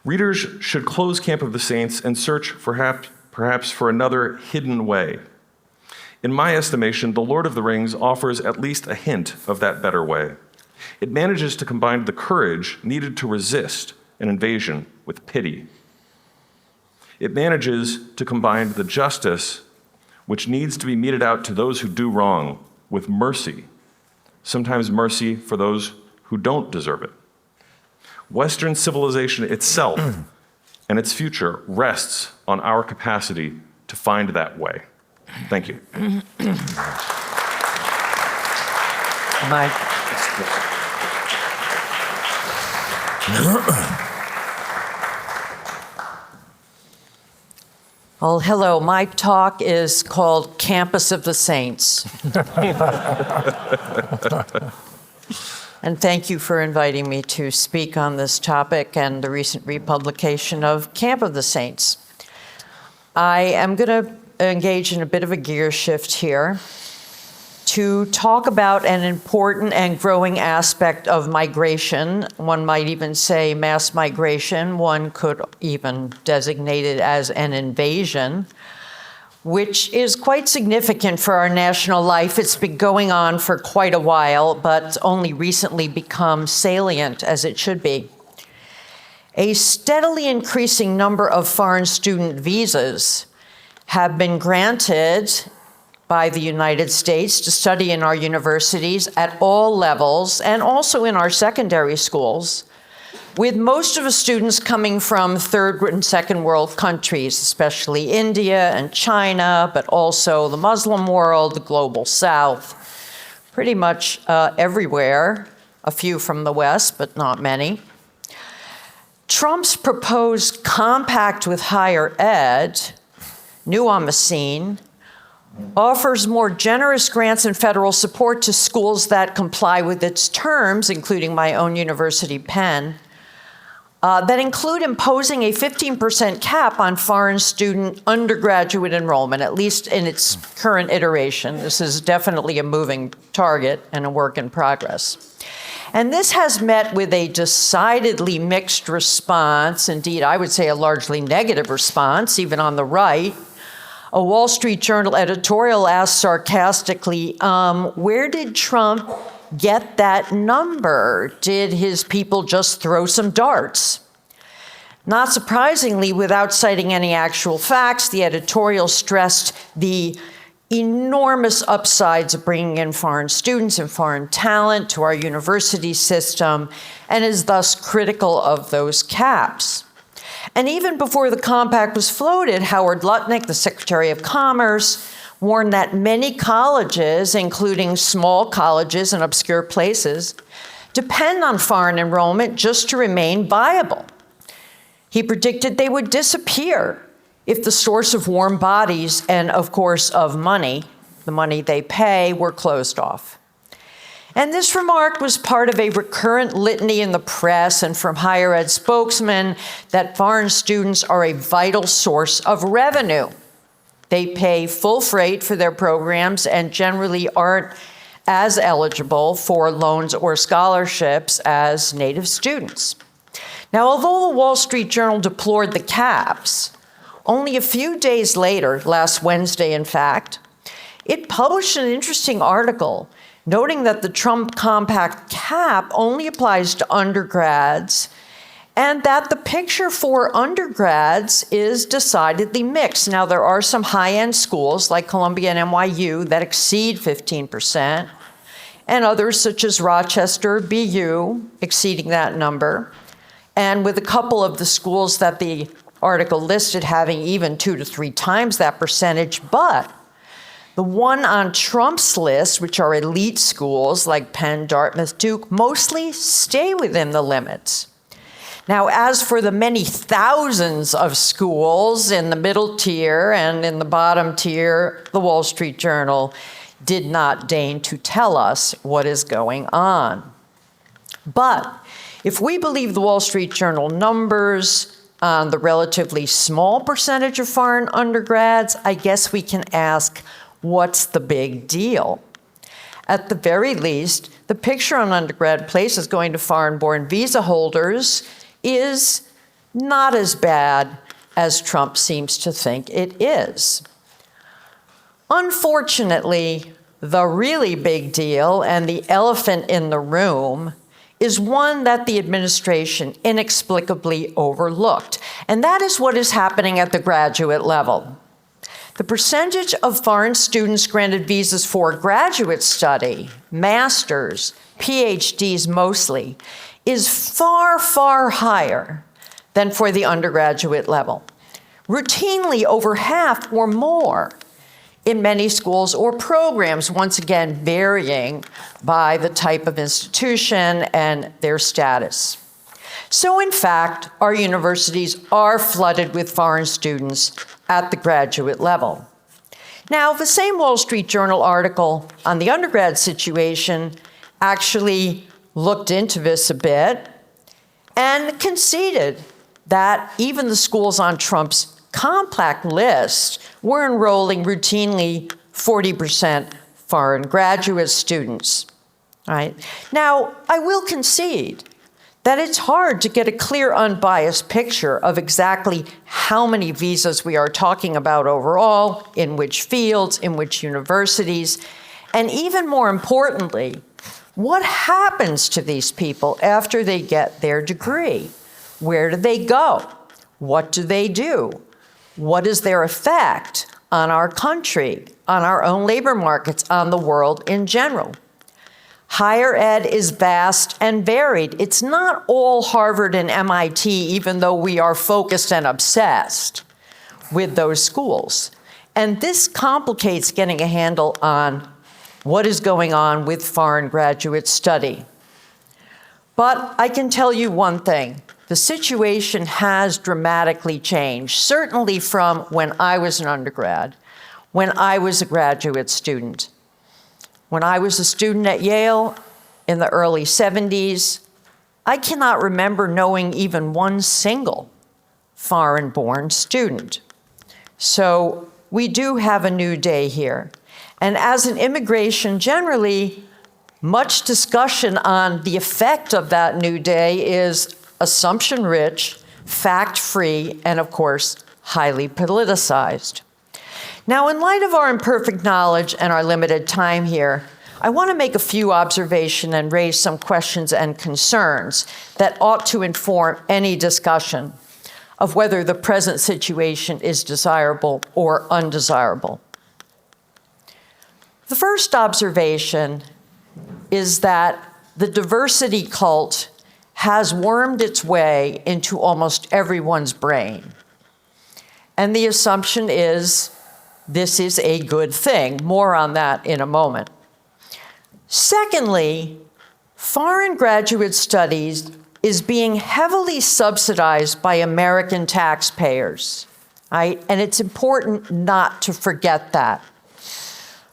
Speaker 4: Readers should close Camp of the Saints and search perhaps for another hidden way. In my estimation, The Lord of the Rings offers at least a hint of that better way. It manages to combine the courage needed to resist an invasion with pity. It manages to combine the justice which needs to be meted out to those who do wrong with mercy, sometimes mercy for those who don't deserve it. Western civilization itself and its future rests on our capacity to find that way. Thank you.
Speaker 5: Mike. Well, hello. My talk is called Campus of the Saints. And thank you for inviting me to speak on this topic and the recent republication of Camp of the Saints. I am going to engage in a bit of a gear shift here to talk about an important and growing aspect of migration. One might even say mass migration. One could even designate it as an invasion, which is quite significant for our national life. It's been going on for quite a while, but only recently become salient as it should be. A steadily increasing number of foreign student visas have been granted by the United States to study in our universities at all levels and also in our secondary schools, with most of the students coming from third and second world countries, especially India and China, but also the Muslim world, the global South, pretty much everywhere, a few from the West, but not many. Trump's proposed compact with higher ed, new on the scene, offers more generous grants and federal support to schools that comply with its terms, including my own university, Penn, that include imposing a 15% cap on foreign student undergraduate enrollment, at least in its current iteration. This is definitely a moving target and a work in progress. And this has met with a decidedly mixed response, indeed, I would say a largely negative response, even on the right. A Wall Street Journal editorial asked sarcastically, where did Trump get that number? Did his people just throw some darts? Not surprisingly, without citing any actual facts, the editorial stressed the enormous upsides of bringing in foreign students and foreign talent to our university system, and is thus critical of those caps. And even before the compact was floated, Howard Lutnick, the Secretary of Commerce, warned that many colleges, including small colleges in obscure places, depend on foreign enrollment just to remain viable. He predicted they would disappear if the source of warm bodies and, of course, of money, the money they pay, were closed off. And this remark was part of a recurrent litany in the press and from higher ed spokesmen that foreign students are a vital source of revenue. They pay full freight for their programs and generally aren't as eligible for loans or scholarships as native students. Now, although the Wall Street Journal deplored the caps, only a few days later, last Wednesday in fact, it published an interesting article noting that the Trump compact cap only applies to undergrads and that the picture for undergrads is decidedly mixed. Now, there are some high-end schools like Columbia and NYU that exceed 15%, and others such as Rochester, BU, exceeding that number, and with a couple of the schools that the article listed having even 2 to 3 times that percentage, but the one on Trump's list, which are elite schools like Penn, Dartmouth, Duke, mostly stay within the limits. Now, as for the many thousands of schools in the middle tier and in the bottom tier, the Wall Street Journal did not deign to tell us what is going on. But if we believe the Wall Street Journal numbers on the relatively small percentage of foreign undergrads, I guess we can ask, what's the big deal? At the very least, the picture on undergrad places going to foreign-born visa holders is not as bad as Trump seems to think it is. Unfortunately, the really big deal and the elephant in the room is one that the administration inexplicably overlooked, and that is what is happening at the graduate level. The percentage of foreign students granted visas for graduate study, masters, PhDs mostly, is far, far higher than for the undergraduate level. Routinely over half or more in many schools or programs, once again varying by the type of institution and their status. So in fact, our universities are flooded with foreign students at the graduate level. Now, the same Wall Street Journal article on the undergrad situation actually looked into this a bit and conceded that even the schools on Trump's compact list were enrolling routinely 40% foreign graduate students. All right. Now, I will concede that it's hard to get a clear, unbiased picture of exactly how many visas we are talking about overall, in which fields, in which universities, and even more importantly, what happens to these people after they get their degree? Where do they go? What do they do? What is their effect on our country, on our own labor markets, on the world in general? Higher ed is vast and varied. It's not all Harvard and MIT, even though we are focused and obsessed with those schools. And this complicates getting a handle on what is going on with foreign graduate study. But I can tell you one thing. The situation has dramatically changed, certainly from when I was an undergrad, when I was a graduate student. When I was a student at Yale in the early 70s, I cannot remember knowing even one single foreign-born student. So we do have a new day here. And as in immigration generally, much discussion on the effect of that new day is assumption-rich, fact-free, and of course, highly politicized. Now, in light of our imperfect knowledge and our limited time here, I want to make a few observations and raise some questions and concerns that ought to inform any discussion of whether the present situation is desirable or undesirable. The first observation is that the diversity cult has wormed its way into almost everyone's brain. And the assumption is this is a good thing. More on that in a moment. Secondly, foreign graduate studies is being heavily subsidized by American taxpayers, right? And it's important not to forget that.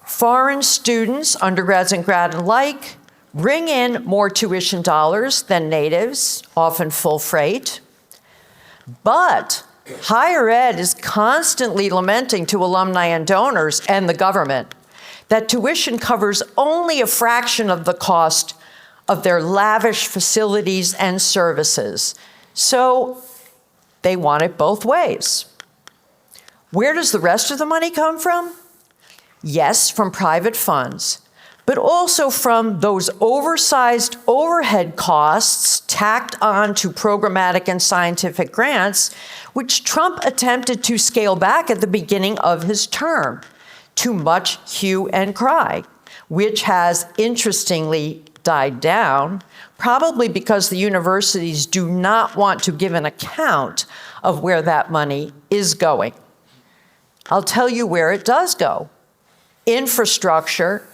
Speaker 5: Foreign students, undergrads and grad alike, bring in more tuition dollars than natives, often full freight. But higher ed is constantly lamenting to alumni and donors and the government that tuition covers only a fraction of the cost of their lavish facilities and services. So they want it both ways. Where does the rest of the money come from? Yes, from private funds, but also from those oversized overhead costs tacked on to programmatic and scientific grants, which Trump attempted to scale back at the beginning of his term, to much hue and cry, which has interestingly died down, probably because the universities do not want to give an account of where that money is going. I'll tell you where it does go. Infrastructure,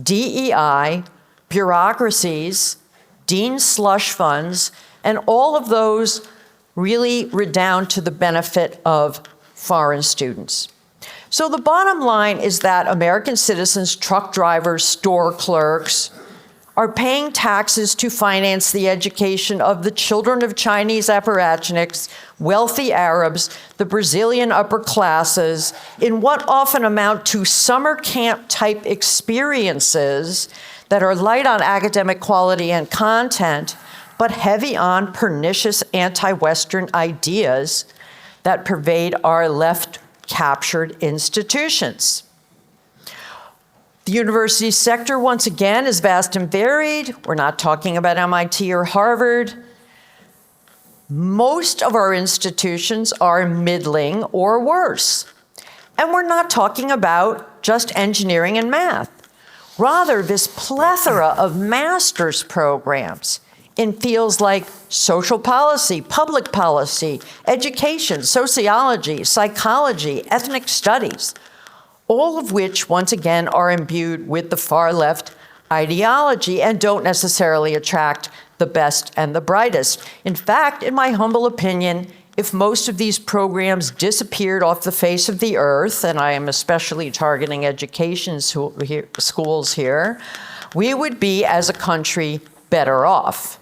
Speaker 5: DEI, bureaucracies, dean slush funds, and all of those really redound to the benefit of foreign students. So the bottom line is that American citizens, truck drivers, store clerks, are paying taxes to finance the education of the children of Chinese apparatchiks, wealthy Arabs, the Brazilian upper classes, in what often amount to summer camp type experiences that are light on academic quality and content, but heavy on pernicious anti-Western ideas that pervade our left-captured institutions. The university sector, once again, is vast and varied. We're not talking about MIT or Harvard. Most of our institutions are middling or worse. And we're not talking about just engineering and math. Rather, this plethora of master's programs in fields like social policy, public policy, education, sociology, psychology, ethnic studies, all of which, once again, are imbued with the far left ideology and don't necessarily attract the best and the brightest. In fact, in my humble opinion, if most of these programs disappeared off the face of the earth, and I am especially targeting education schools here, we would be, as a country, better off.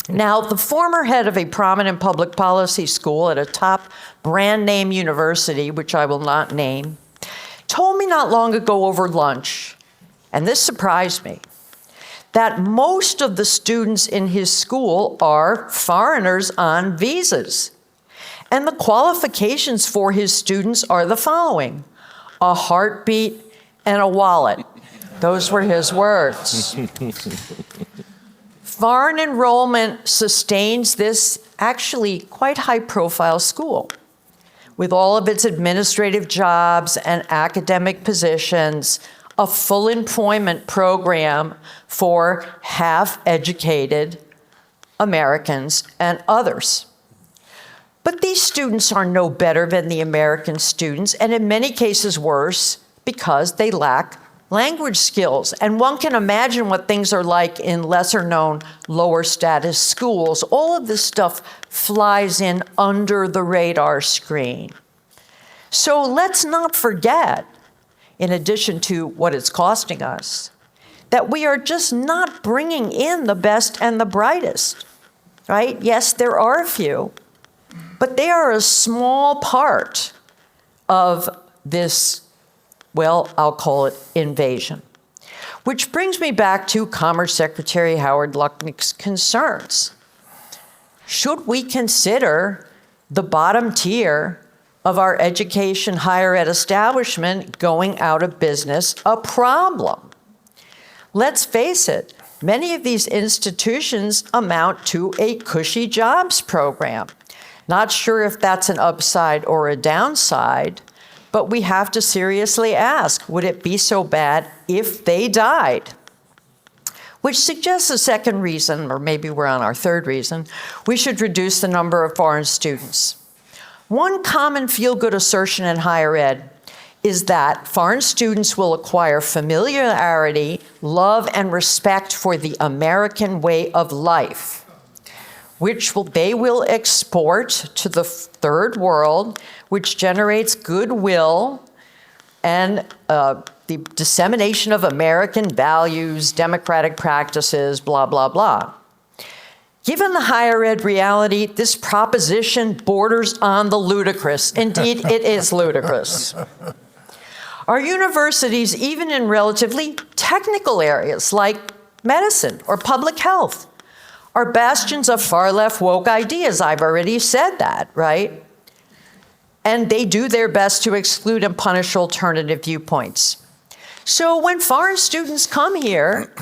Speaker 5: Now, the former head of a prominent public policy school at a top brand name university, which I will not name, told me not long ago over lunch, and this surprised me, that most of the students in his school are foreigners on visas. And the qualifications for his students are the following: a heartbeat and a wallet. Those were his words. Foreign enrollment sustains this actually quite high-profile school, with all of its administrative jobs and academic positions, a full employment program for half-educated Americans and others. But these students are no better than the American students, and in many cases worse, because they lack language skills. And one can imagine what things are like in lesser known, lower status schools. All of this stuff flies in under the radar screen. So let's not forget, in addition to what it's costing us, that we are just not bringing in the best and the brightest, right? Yes, there are a few, but they are a small part of this, well, I'll call it invasion. Which brings me back to Commerce Secretary Howard Lutnick's concerns. Should we consider the bottom tier of our education higher ed establishment going out of business a problem? Let's face it, many of these institutions amount to a cushy jobs program. Not sure if that's an upside or a downside, but we have to seriously ask, would it be so bad if they died? Which suggests a second reason, or maybe we're on our third reason, we should reduce the number of foreign students. One common feel-good assertion in higher ed is that foreign students will acquire familiarity, love, and respect for the American way of life, which they will export to the third world, which generates goodwill and the dissemination of American values, democratic practices, blah, blah, blah. Given the higher ed reality, this proposition borders on the ludicrous. Indeed, it is ludicrous. Our universities, even in relatively technical areas like medicine or public health, are bastions of far-left woke ideas. I've already said that, right? And they do their best to exclude and punish alternative viewpoints. So when foreign students come here,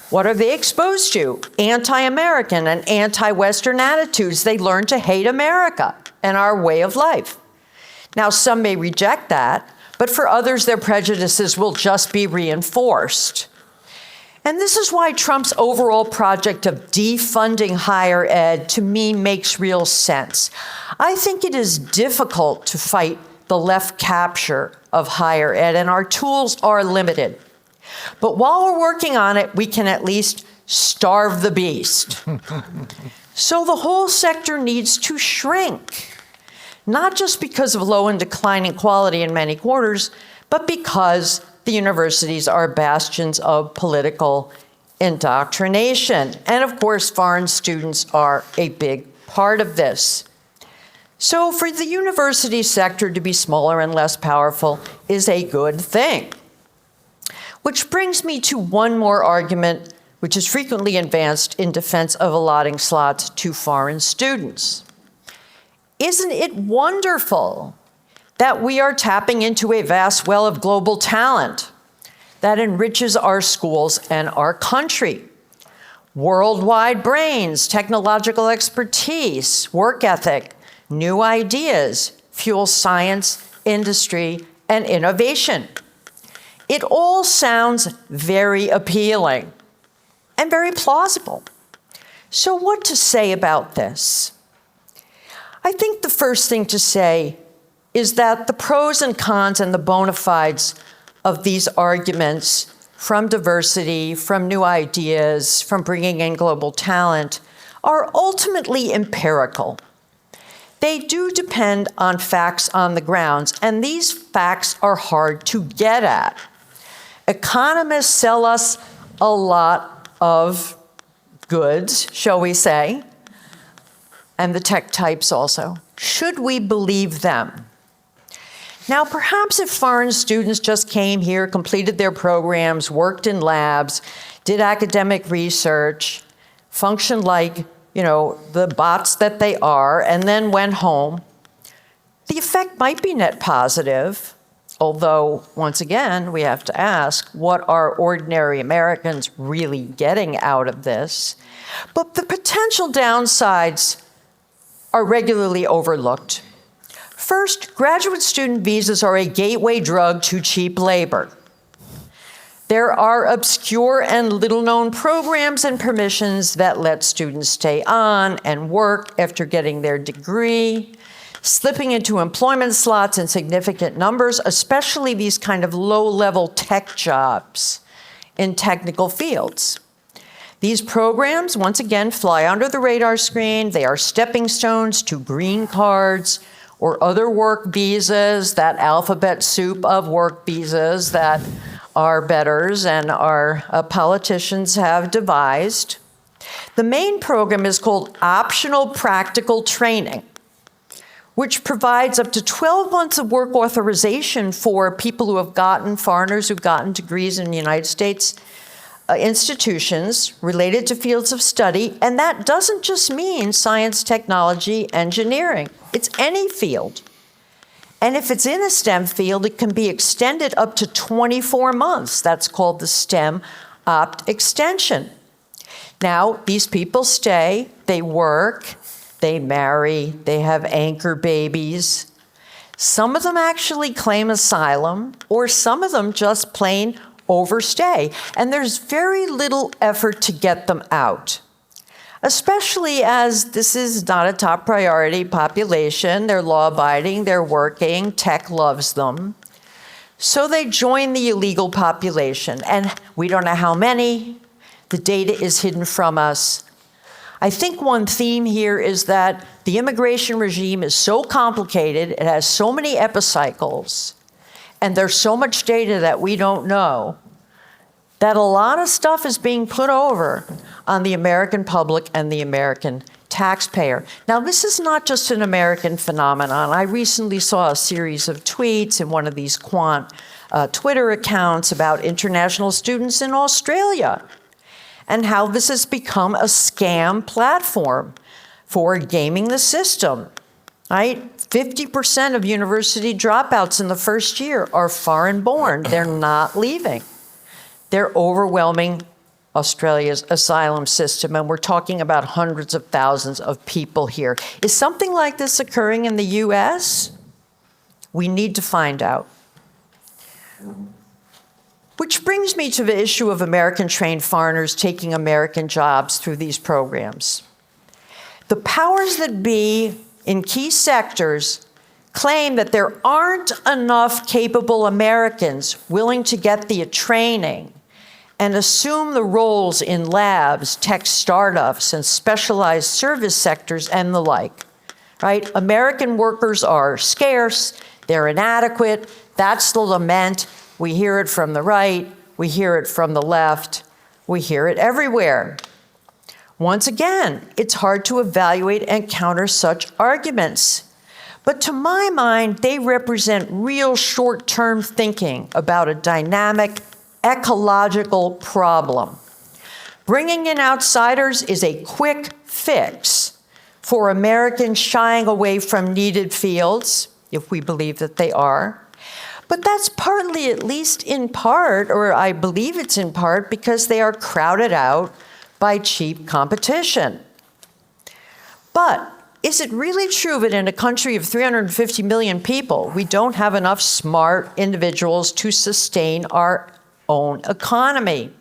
Speaker 5: what are they exposed to? Anti-American and anti-Western attitudes. They learn to hate America and our way of life. Now, some may reject that, but for others, their prejudices will just be reinforced. And this is why Trump's overall project of defunding higher ed, to me, makes real sense. I think it is difficult to fight the left capture of higher ed, and our tools are limited. But while we're working on it, we can at least starve the beast. So the whole sector needs to shrink, not just because of low and declining quality in many quarters, but because the universities are bastions of political indoctrination. And of course, foreign students are a big part of this. So for the university sector to be smaller and less powerful is a good thing. Which brings me to one more argument, which is frequently advanced in defense of allotting slots to foreign students. Isn't it wonderful that we are tapping into a vast well of global talent that enriches our schools and our country? Worldwide brains, technological expertise, work ethic, new ideas fuel science, industry, and innovation. It all sounds very appealing and very plausible. So what to say about this? I think the first thing to say is that the pros and cons and the bona fides of these arguments from diversity, from new ideas, from bringing in global talent are ultimately empirical. They do depend on facts on the grounds, and these facts are hard to get at. Economists sell us a lot of goods, shall we say, and the tech types also. Should we believe them? Now, perhaps if foreign students just came here, completed their programs, worked in labs, did academic research, functioned like, the bots that they are, and then went home, the effect might be net positive. Although, once again, we have to ask, what are ordinary Americans really getting out of this? But the potential downsides are regularly overlooked. First, graduate student visas are a gateway drug to cheap labor. There are obscure and little-known programs and permissions that let students stay on and work after getting their degree. slipping into employment slots in significant numbers, especially these kind of low-level tech jobs in technical fields. These programs, once again, fly under the radar screen. They are stepping stones to green cards or other work visas, that alphabet soup of work visas that our betters and our politicians have devised. The main program is called Optional Practical Training, which provides up to 12 months of work authorization for people who have gotten, foreigners who've gotten degrees in the United States institutions related to fields of study, and that doesn't just mean science, technology, engineering. It's any field. And if it's in a STEM field, it can be extended up to 24 months. That's called the STEM Opt extension. Now, these people stay, they work, they marry, they have anchor babies. Some of them actually claim asylum, or some of them just plain overstay, and there's very little effort to get them out, especially as this is not a top priority population. They're law-abiding, they're working, tech loves them. So they join the illegal population, and we don't know how many. The data is hidden from us. I think one theme here is that the immigration regime is so complicated, it has so many epicycles, and there's so much data that we don't know, that a lot of stuff is being put over on the American public and the American taxpayer. Now, this is not just an American phenomenon. I recently saw a series of tweets in one of these quant Twitter accounts about international students in Australia and how this has become a scam platform for gaming the system, right? 50% of university dropouts in the first year are foreign-born. They're not leaving. They're overwhelming Australia's asylum system, and we're talking about hundreds of thousands of people here. Is something like this occurring in the US? We need to find out. Which brings me to the issue of American-trained foreigners taking American jobs through these programs. The powers that be in key sectors claim that there aren't enough capable Americans willing to get the training and assume the roles in labs, tech startups, and specialized service sectors and the like, right? American workers are scarce, they're inadequate, that's the lament. We hear it from the right, we hear it from the left, we hear it everywhere. Once again, it's hard to evaluate and counter such arguments. But to my mind, they represent real short-term thinking about a dynamic ecological problem. Bringing in outsiders is a quick fix for Americans shying away from needed fields, if we believe that they are. But that's partly, at least in part, or I believe it's in part, because they are crowded out by cheap competition. But is it really true that in a country of 350 million people, we don't have enough smart individuals to sustain our own economy?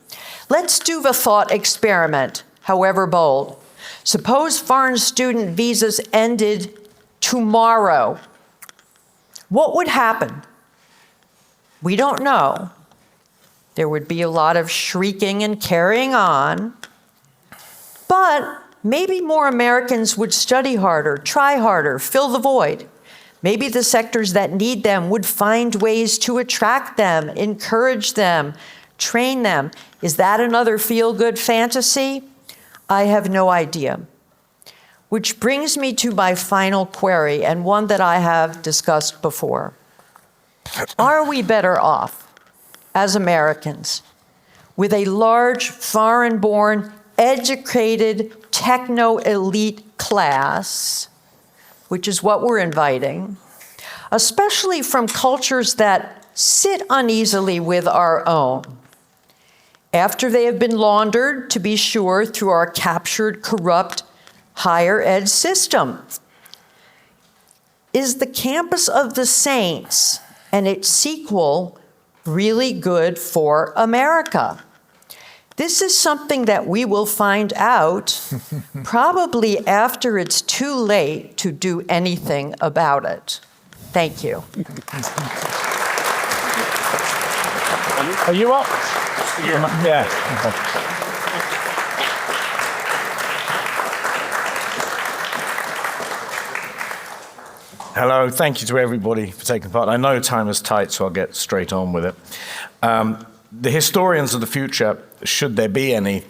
Speaker 5: Let's do the thought experiment, however bold. Suppose foreign student visas ended tomorrow. What would happen? We don't know. There would be a lot of shrieking and carrying on. But maybe more Americans would study harder, try harder, fill the void. Maybe the sectors that need them would find ways to attract them, encourage them, train them. Is that another feel-good fantasy? I have no idea. Which brings me to my final query, and one that I have discussed before. Are we better off as Americans with a large, foreign-born, educated, techno-elite class, which is what we're inviting, especially from cultures that sit uneasily with our own, after they have been laundered, to be sure, through our captured, corrupt higher ed system? Is the campus of the saints and its sequel really good for America? This is something that we will find out probably after it's too late to do anything about it. Thank you.
Speaker 6: Are you up? Yeah. Hello, thank you to everybody for taking part. I know time is tight, so I'll get straight on with it. The historians of the future, should there be any,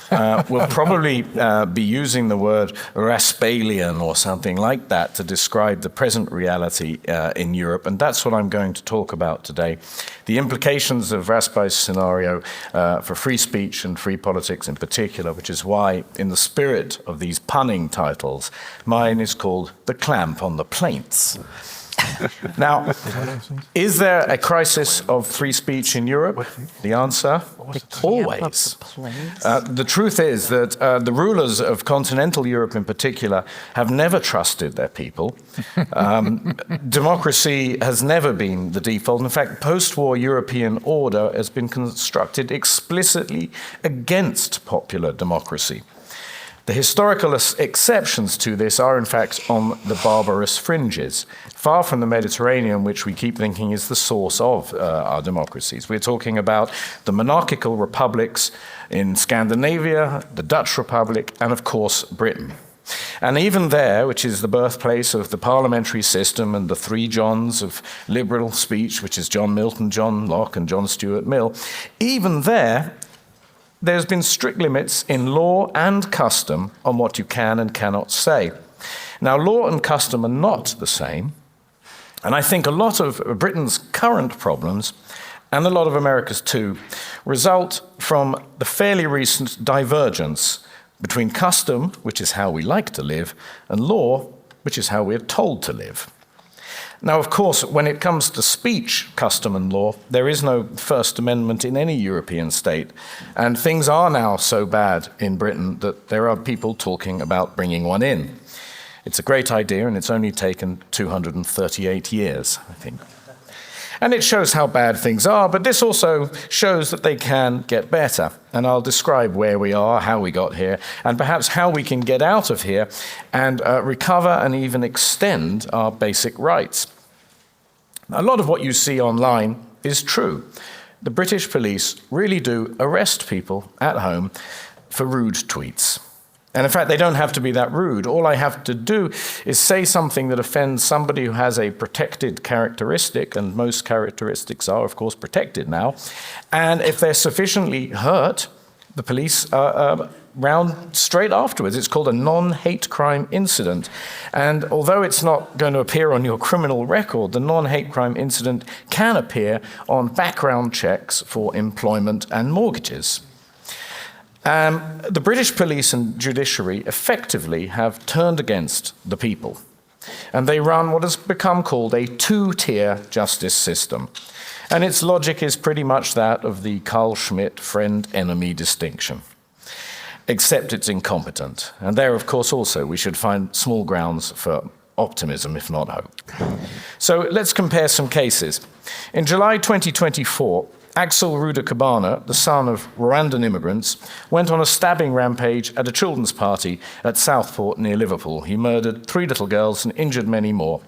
Speaker 6: will probably be using the word Raspalian or something like that to describe the present reality in Europe, and that's what I'm going to talk about today. The implications of Raspai's scenario for free speech and free politics in particular, which is why, in the spirit of these punning titles, mine is called The Clamp on the Plaints. Now, is there a crisis of free speech in Europe? The answer, always. The truth is that the rulers of continental Europe in particular have never trusted their people. Democracy has never been the default. In fact, post-war European order has been constructed explicitly against popular democracy. The historical exceptions to this are, in fact, on the barbarous fringes, far from the Mediterranean, which we keep thinking is the source of our democracies. We're talking about the monarchical republics in Scandinavia, the Dutch Republic, and, of course, Britain. And even there, which is the birthplace of the parliamentary system and the three Johns of liberal speech, which is John Milton, John Locke, and John Stuart Mill, even there's been strict limits in law and custom on what you can and cannot say. Now, law and custom are not the same, and I think a lot of Britain's current problems, and a lot of America's too, result from the fairly recent divergence between custom, which is how we like to live, and law, which is how we're told to live. Now, of course, when it comes to speech, custom and law, there is no First Amendment in any European state. And things are now so bad in Britain that there are people talking about bringing one in. It's a great idea, and it's only taken 238 years, I think. And it shows how bad things are, but this also shows that they can get better. And I'll describe where we are, how we got here, and perhaps how we can get out of here and recover and even extend our basic rights. A lot of what you see online is true. The British police really do arrest people at home for rude tweets. And in fact, they don't have to be that rude. All I have to do is say something that offends somebody who has a protected characteristic, and most characteristics are, of course, protected now. And if they're sufficiently hurt, the police are round straight afterwards. It's called a non-hate crime incident. And although it's not going to appear on your criminal record, the non-hate crime incident can appear on background checks for employment and mortgages. The British police and judiciary effectively have turned against the people, and they run what has become called a two-tier justice system. And its logic is pretty much that of the Carl Schmitt friend-enemy distinction, except it's incompetent. And there, of course, also we should find small grounds for optimism, if not hope. So let's compare some cases. In July 2024, Axel Rudakabana, the son of Rwandan immigrants, went on a stabbing rampage at a children's party at Southport near Liverpool. He murdered 3 little girls and injured many more.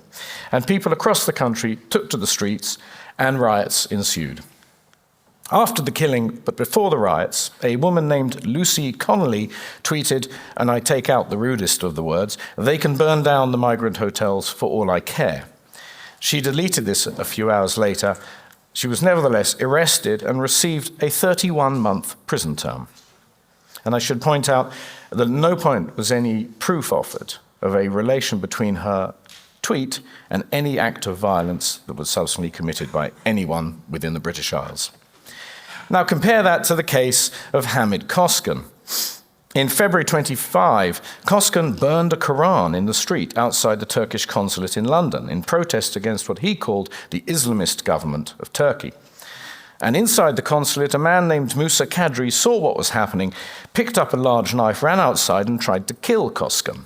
Speaker 6: And people across the country took to the streets and riots ensued. After the killing, but before the riots, a woman named Lucy Connolly tweeted, and I take out the rudest of the words, "They can burn down the migrant hotels for all I care." She deleted this a few hours later. She was nevertheless arrested and received a 31-month prison term. And I should point out that at no point was any proof offered of a relation between her tweet and any act of violence that was subsequently committed by anyone within the British Isles. Now compare that to the case of Hamid Koskan. In February 25, Koskan burned a Quran in the street outside the Turkish consulate in London in protest against what he called the Islamist government of Turkey. And inside the consulate, a man named Musa Kadri saw what was happening, picked up a large knife, ran outside and tried to kill Koskan.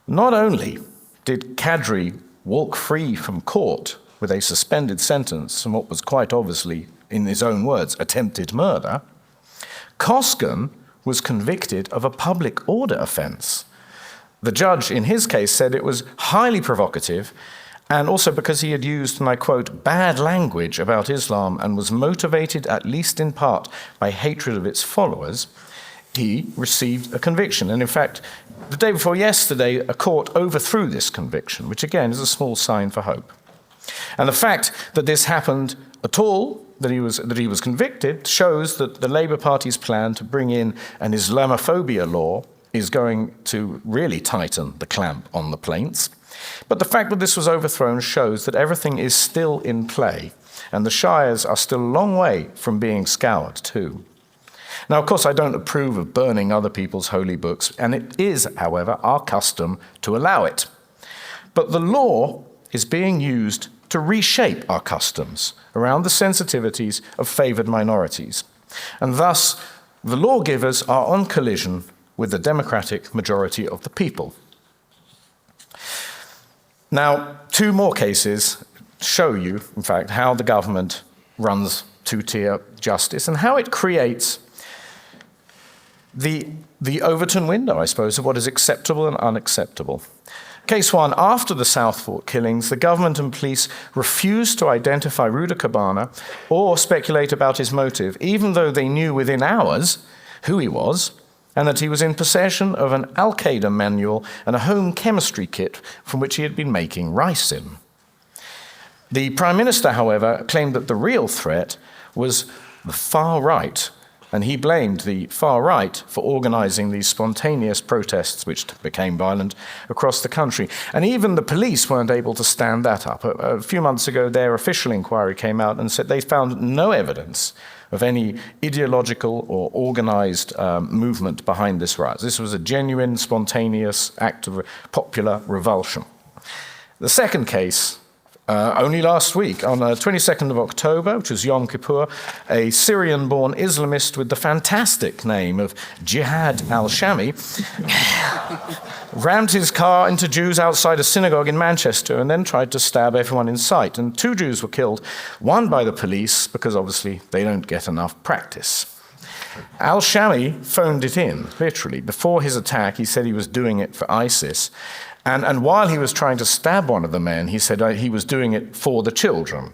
Speaker 6: Not only did Kadri walk free from court with a suspended sentence and what was quite obviously, in his own words, attempted murder, Koskan was convicted of a public order offense. The judge, in his case, said it was highly provocative, and also because he had used, and I quote, bad language about Islam and was motivated, at least in part, by hatred of its followers, he received a conviction. And in fact, the day before yesterday, a court overthrew this conviction, which again is a small sign for hope. And the fact that this happened at all, that he was convicted, shows that the Labour Party's plan to bring in an Islamophobia law is going to really tighten the clamp on the plaints. But the fact that this was overthrown shows that everything is still in play, and the shires are still a long way from being scoured too. Now, of course, I don't approve of burning other people's holy books, and it is, however, our custom to allow it. But the law is being used to reshape our customs around the sensitivities of favoured minorities. And thus, the lawgivers are on collision with the democratic majority of the people. Now, two more cases show you, in fact, how the government runs two-tier justice and how it creates the Overton window, I suppose, of what is acceptable and unacceptable. Case one, after the Southport killings, the government and police refused to identify Ruda Cabana or speculate about his motive, even though they knew within hours who he was and that he was in possession of an Al-Qaeda manual and a home chemistry kit from which he had been making ricin. The Prime Minister, however, claimed that the real threat was the far right, and he blamed the far right for organising these spontaneous protests which became violent across the country. And even the police weren't able to stand that up. A few months ago, their official inquiry came out and said they found no evidence of any ideological or organised movement behind this riot. This was a genuine, spontaneous act of popular revulsion. The second case, only last week, on the 22nd of October, which was Yom Kippur, a Syrian-born Islamist with the fantastic name of Jihad al-Shami rammed his car into Jews outside a synagogue in Manchester and then tried to stab everyone in sight. And 2 Jews were killed, one by the police, because obviously they don't get enough practice. Al-Shami phoned it in, literally. Before his attack, he said he was doing it for ISIS. And while he was trying to stab one of the men, he said he was doing it for the children.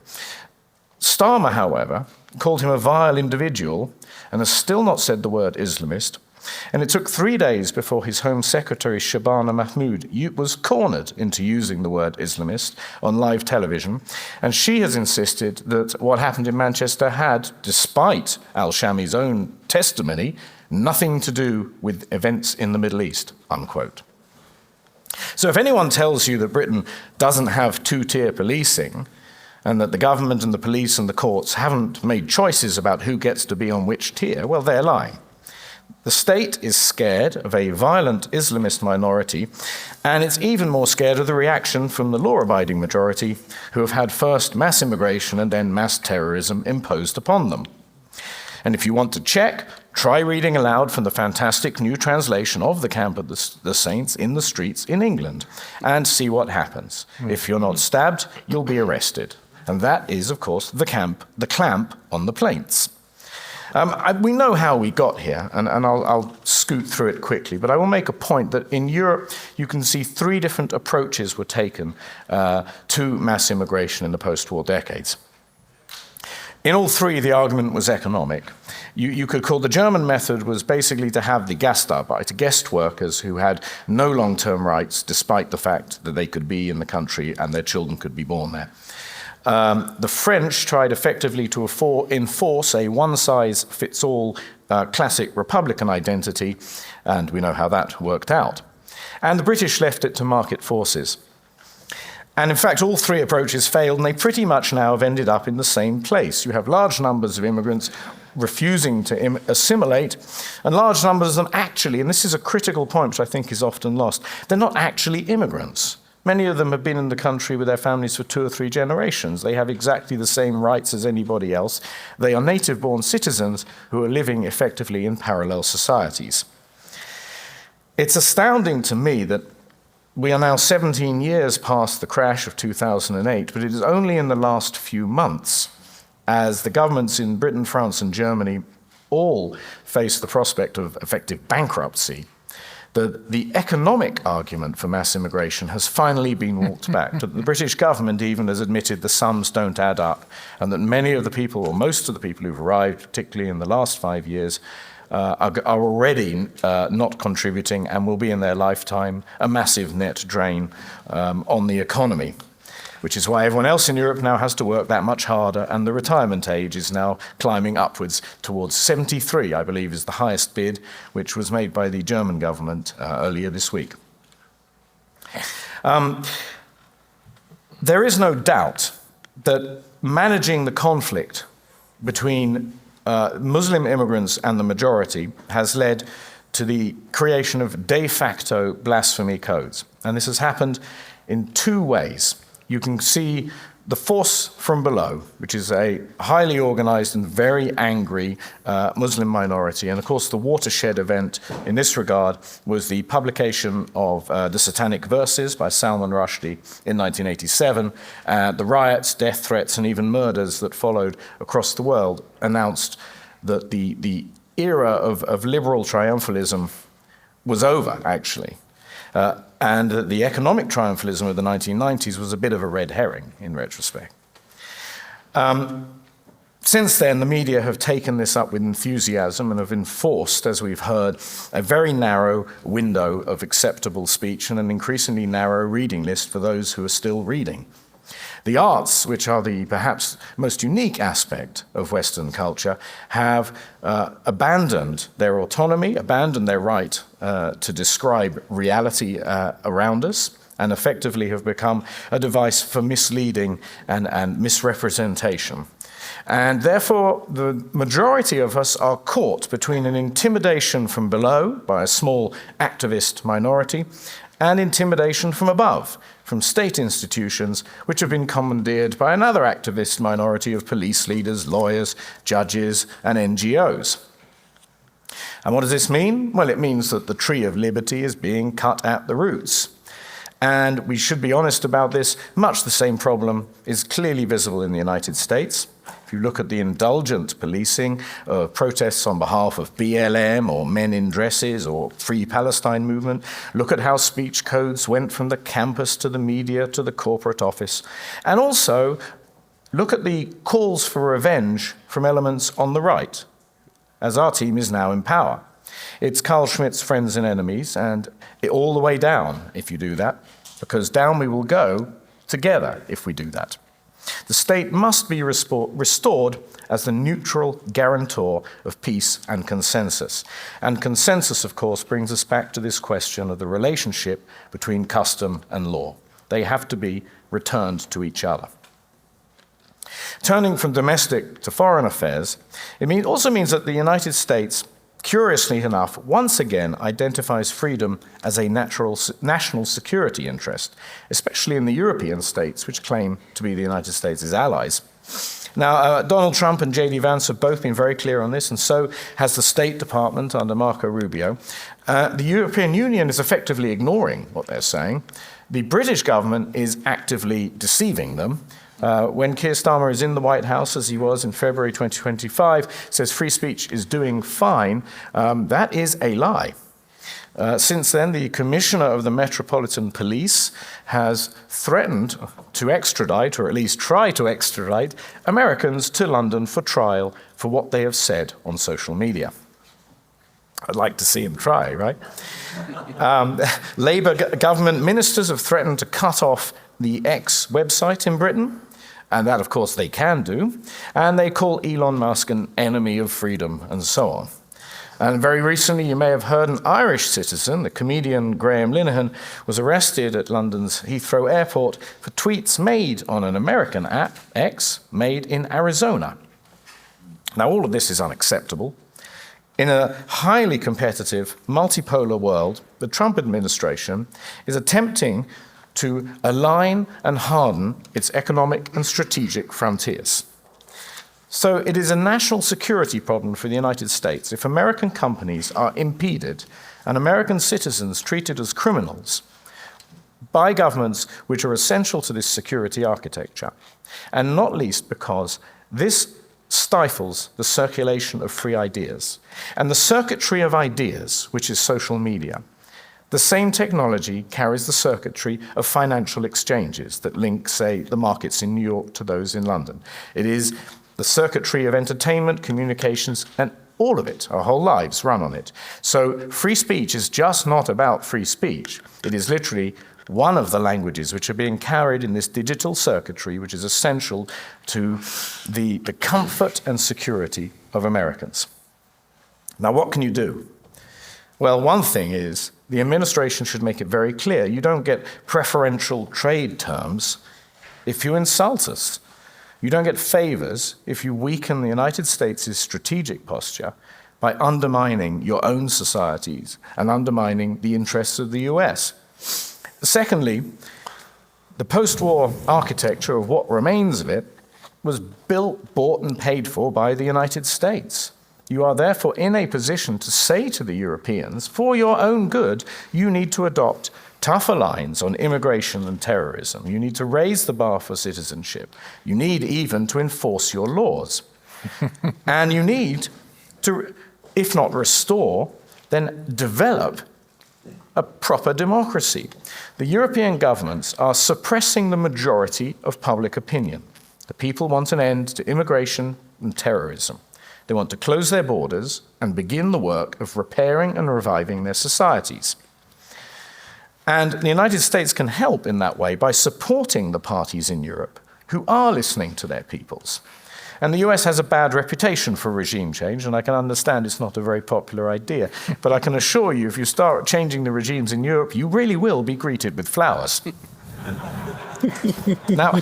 Speaker 6: Starmer, however, called him a vile individual and has still not said the word Islamist. And it took 3 days before his Home Secretary, Shabana Mahmood, was cornered into using the word Islamist on live television. And she has insisted that what happened in Manchester had, despite al-Shami's own testimony, nothing to do with events in the Middle East, unquote. So if anyone tells you that Britain doesn't have two-tier policing and that the government and the police and the courts haven't made choices about who gets to be on which tier, well, they're lying. The state is scared of a violent Islamist minority, and it's even more scared of the reaction from the law-abiding majority, who have had first mass immigration and then mass terrorism imposed upon them. And if you want to check, try reading aloud from the fantastic new translation of The Camp of the Saints in the Streets in England, and see what happens. If you're not stabbed, you'll be arrested. And that is, of course, the clamp on the plaints. We know how we got here, and I'll scoot through it quickly, but I will make a point that in Europe, you can see 3 different approaches were taken to mass immigration in the post-war decades. In all 3, the argument was economic. You could call the German method was basically to have the Gastarbeiter, guest workers who had no long-term rights, despite the fact that they could be in the country and their children could be born there. The French tried effectively to enforce a one-size-fits-all classic Republican identity, and we know how that worked out. And the British left it to market forces. And in fact, all 3 approaches failed, and they pretty much now have ended up in the same place. You have large numbers of immigrants refusing to assimilate, and large numbers of them actually, and this is a critical point which I think is often lost, they're not actually immigrants. Many of them have been in the country with their families for 2 or 3 generations. They have exactly the same rights as anybody else. They are native-born citizens who are living effectively in parallel societies. It's astounding to me that we are now 17 years past the crash of 2008, but it is only in the last few months, as the governments in Britain, France, and Germany all face the prospect of effective bankruptcy, the economic argument for mass immigration has finally been walked back. The British government even has admitted the sums don't add up, and that many of the people, or most of the people who've arrived, particularly in the last 5 years, are already not contributing and will be in their lifetime a massive net drain on the economy, which is why everyone else in Europe now has to work that much harder, and the retirement age is now climbing upwards towards 73, I believe, is the highest bid, which was made by the German government earlier this week. There is no doubt that managing the conflict between Muslim immigrants and the majority has led to the creation of de facto blasphemy codes. And this has happened in two ways. You can see the force from below, which is a highly organized and very angry Muslim minority. And of course, the watershed event in this regard was the publication of the Satanic Verses by Salman Rushdie in 1987. The riots, death threats, and even murders that followed across the world announced that the era of liberal triumphalism was over, actually. And the economic triumphalism of the 1990s was a bit of a red herring in retrospect. Since then, the media have taken this up with enthusiasm and have enforced, as we've heard, a very narrow window of acceptable speech and an increasingly narrow reading list for those who are still reading. The arts, which are the perhaps most unique aspect of Western culture, have abandoned their autonomy, abandoned their right to describe reality around us, and effectively have become a device for misleading and misrepresentation. And therefore, the majority of us are caught between an intimidation from below by a small activist minority and intimidation from above, from state institutions which have been commandeered by another activist minority of police leaders, lawyers, judges, and NGOs. And what does this mean? Well, it means that the tree of liberty is being cut at the roots. And we should be honest about this, much the same problem is clearly visible in the United States. If you look at the indulgent policing of protests on behalf of BLM or Men in Dresses or Free Palestine movement, look at how speech codes went from the campus to the media to the corporate office. And also, look at the calls for revenge from elements on the right, as our team is now in power. It's Carl Schmitt's friends and enemies, and all the way down if you do that, because down we will go together if we do that. The state must be restored as the neutral guarantor of peace and consensus. And consensus, of course, brings us back to this question of the relationship between custom and law. They have to be returned to each other. Turning from domestic to foreign affairs, it also means that the United States, curiously enough, once again identifies freedom as a national security interest, especially in the European states, which claim to be the United States' allies. Now, Donald Trump and J.D. Vance have both been very clear on this, and so has the State Department under Marco Rubio. The European Union is effectively ignoring what they're saying. The British government is actively deceiving them. When Keir Starmer is in the White House, as he was in February 2025, says free speech is doing fine, that is a lie. Since then, the Commissioner of the Metropolitan Police has threatened to extradite, or at least try to extradite, Americans to London for trial for what they have said on social media. I'd like to see him try, right? Labour government ministers have threatened to cut off the X website in Britain, and that, of course, they can do, and they call Elon Musk an enemy of freedom, and so on. And very recently, you may have heard an Irish citizen, the comedian Graham Linehan, was arrested at London's Heathrow Airport for tweets made on an American app, X, made in Arizona. Now, all of this is unacceptable. In a highly competitive, multipolar world, the Trump administration is attempting to align and harden its economic and strategic frontiers. So it is a national security problem for the United States if American companies are impeded and American citizens treated as criminals by governments which are essential to this security architecture, and not least because this stifles the circulation of free ideas. And the circuitry of ideas, which is social media, the same technology carries the circuitry of financial exchanges that link, say, the markets in New York to those in London. It is the circuitry of entertainment, communications, and all of it, our whole lives run on it. So free speech is just not about free speech. It is literally one of the languages which are being carried in this digital circuitry, which is essential to the comfort and security of Americans. Now, what can you do? Well, one thing is the administration should make it very clear. You don't get preferential trade terms if you insult us. You don't get favors if you weaken the United States' strategic posture by undermining your own societies and undermining the interests of the US. Secondly, the post-war architecture of what remains of it was built, bought, and paid for by the United States. You are therefore in a position to say to the Europeans, for your own good, you need to adopt tougher lines on immigration and terrorism. You need to raise the bar for citizenship. You need even to enforce your laws. And you need to, if not restore, then develop a proper democracy. The European governments are suppressing the majority of public opinion. The people want an end to immigration and terrorism. They want to close their borders and begin the work of repairing and reviving their societies. And the United States can help in that way by supporting the parties in Europe who are listening to their peoples. And the US has a bad reputation for regime change, and I can understand it's not a very popular idea. But I can assure you, if you start changing the regimes in Europe, you really will be greeted with flowers. Now,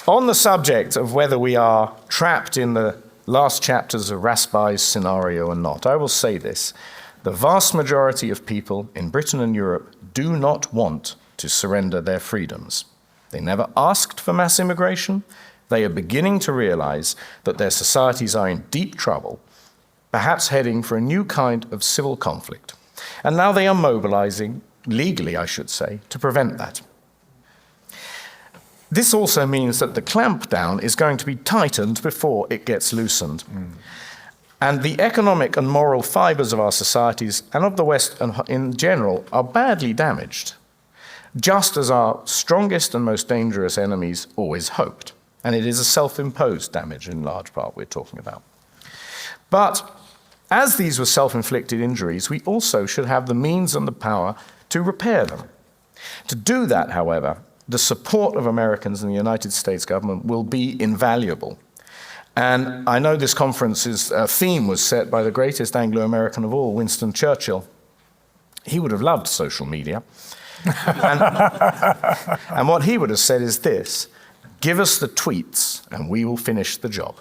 Speaker 6: on the subject of whether we are trapped in the last chapters of Rasbai's scenario or not, I will say this. The vast majority of people in Britain and Europe do not want to surrender their freedoms. They never asked for mass immigration. They are beginning to realize that their societies are in deep trouble, perhaps heading for a new kind of civil conflict. And now they are mobilizing, legally I should say, to prevent that. This also means that the clampdown is going to be tightened before it gets loosened. And the economic and moral fibers of our societies and of the West in general are badly damaged, just as our strongest and most dangerous enemies always hoped. And it is a self-imposed damage in large part we're talking about. But as these were self-inflicted injuries, we also should have the means and the power to repair them. To do that, however, the support of Americans and the United States government will be invaluable. And I know this conference's theme was set by the greatest Anglo-American of all, Winston Churchill. He would have loved social media. And what he would have said is this: give us the tweets and we will finish the job.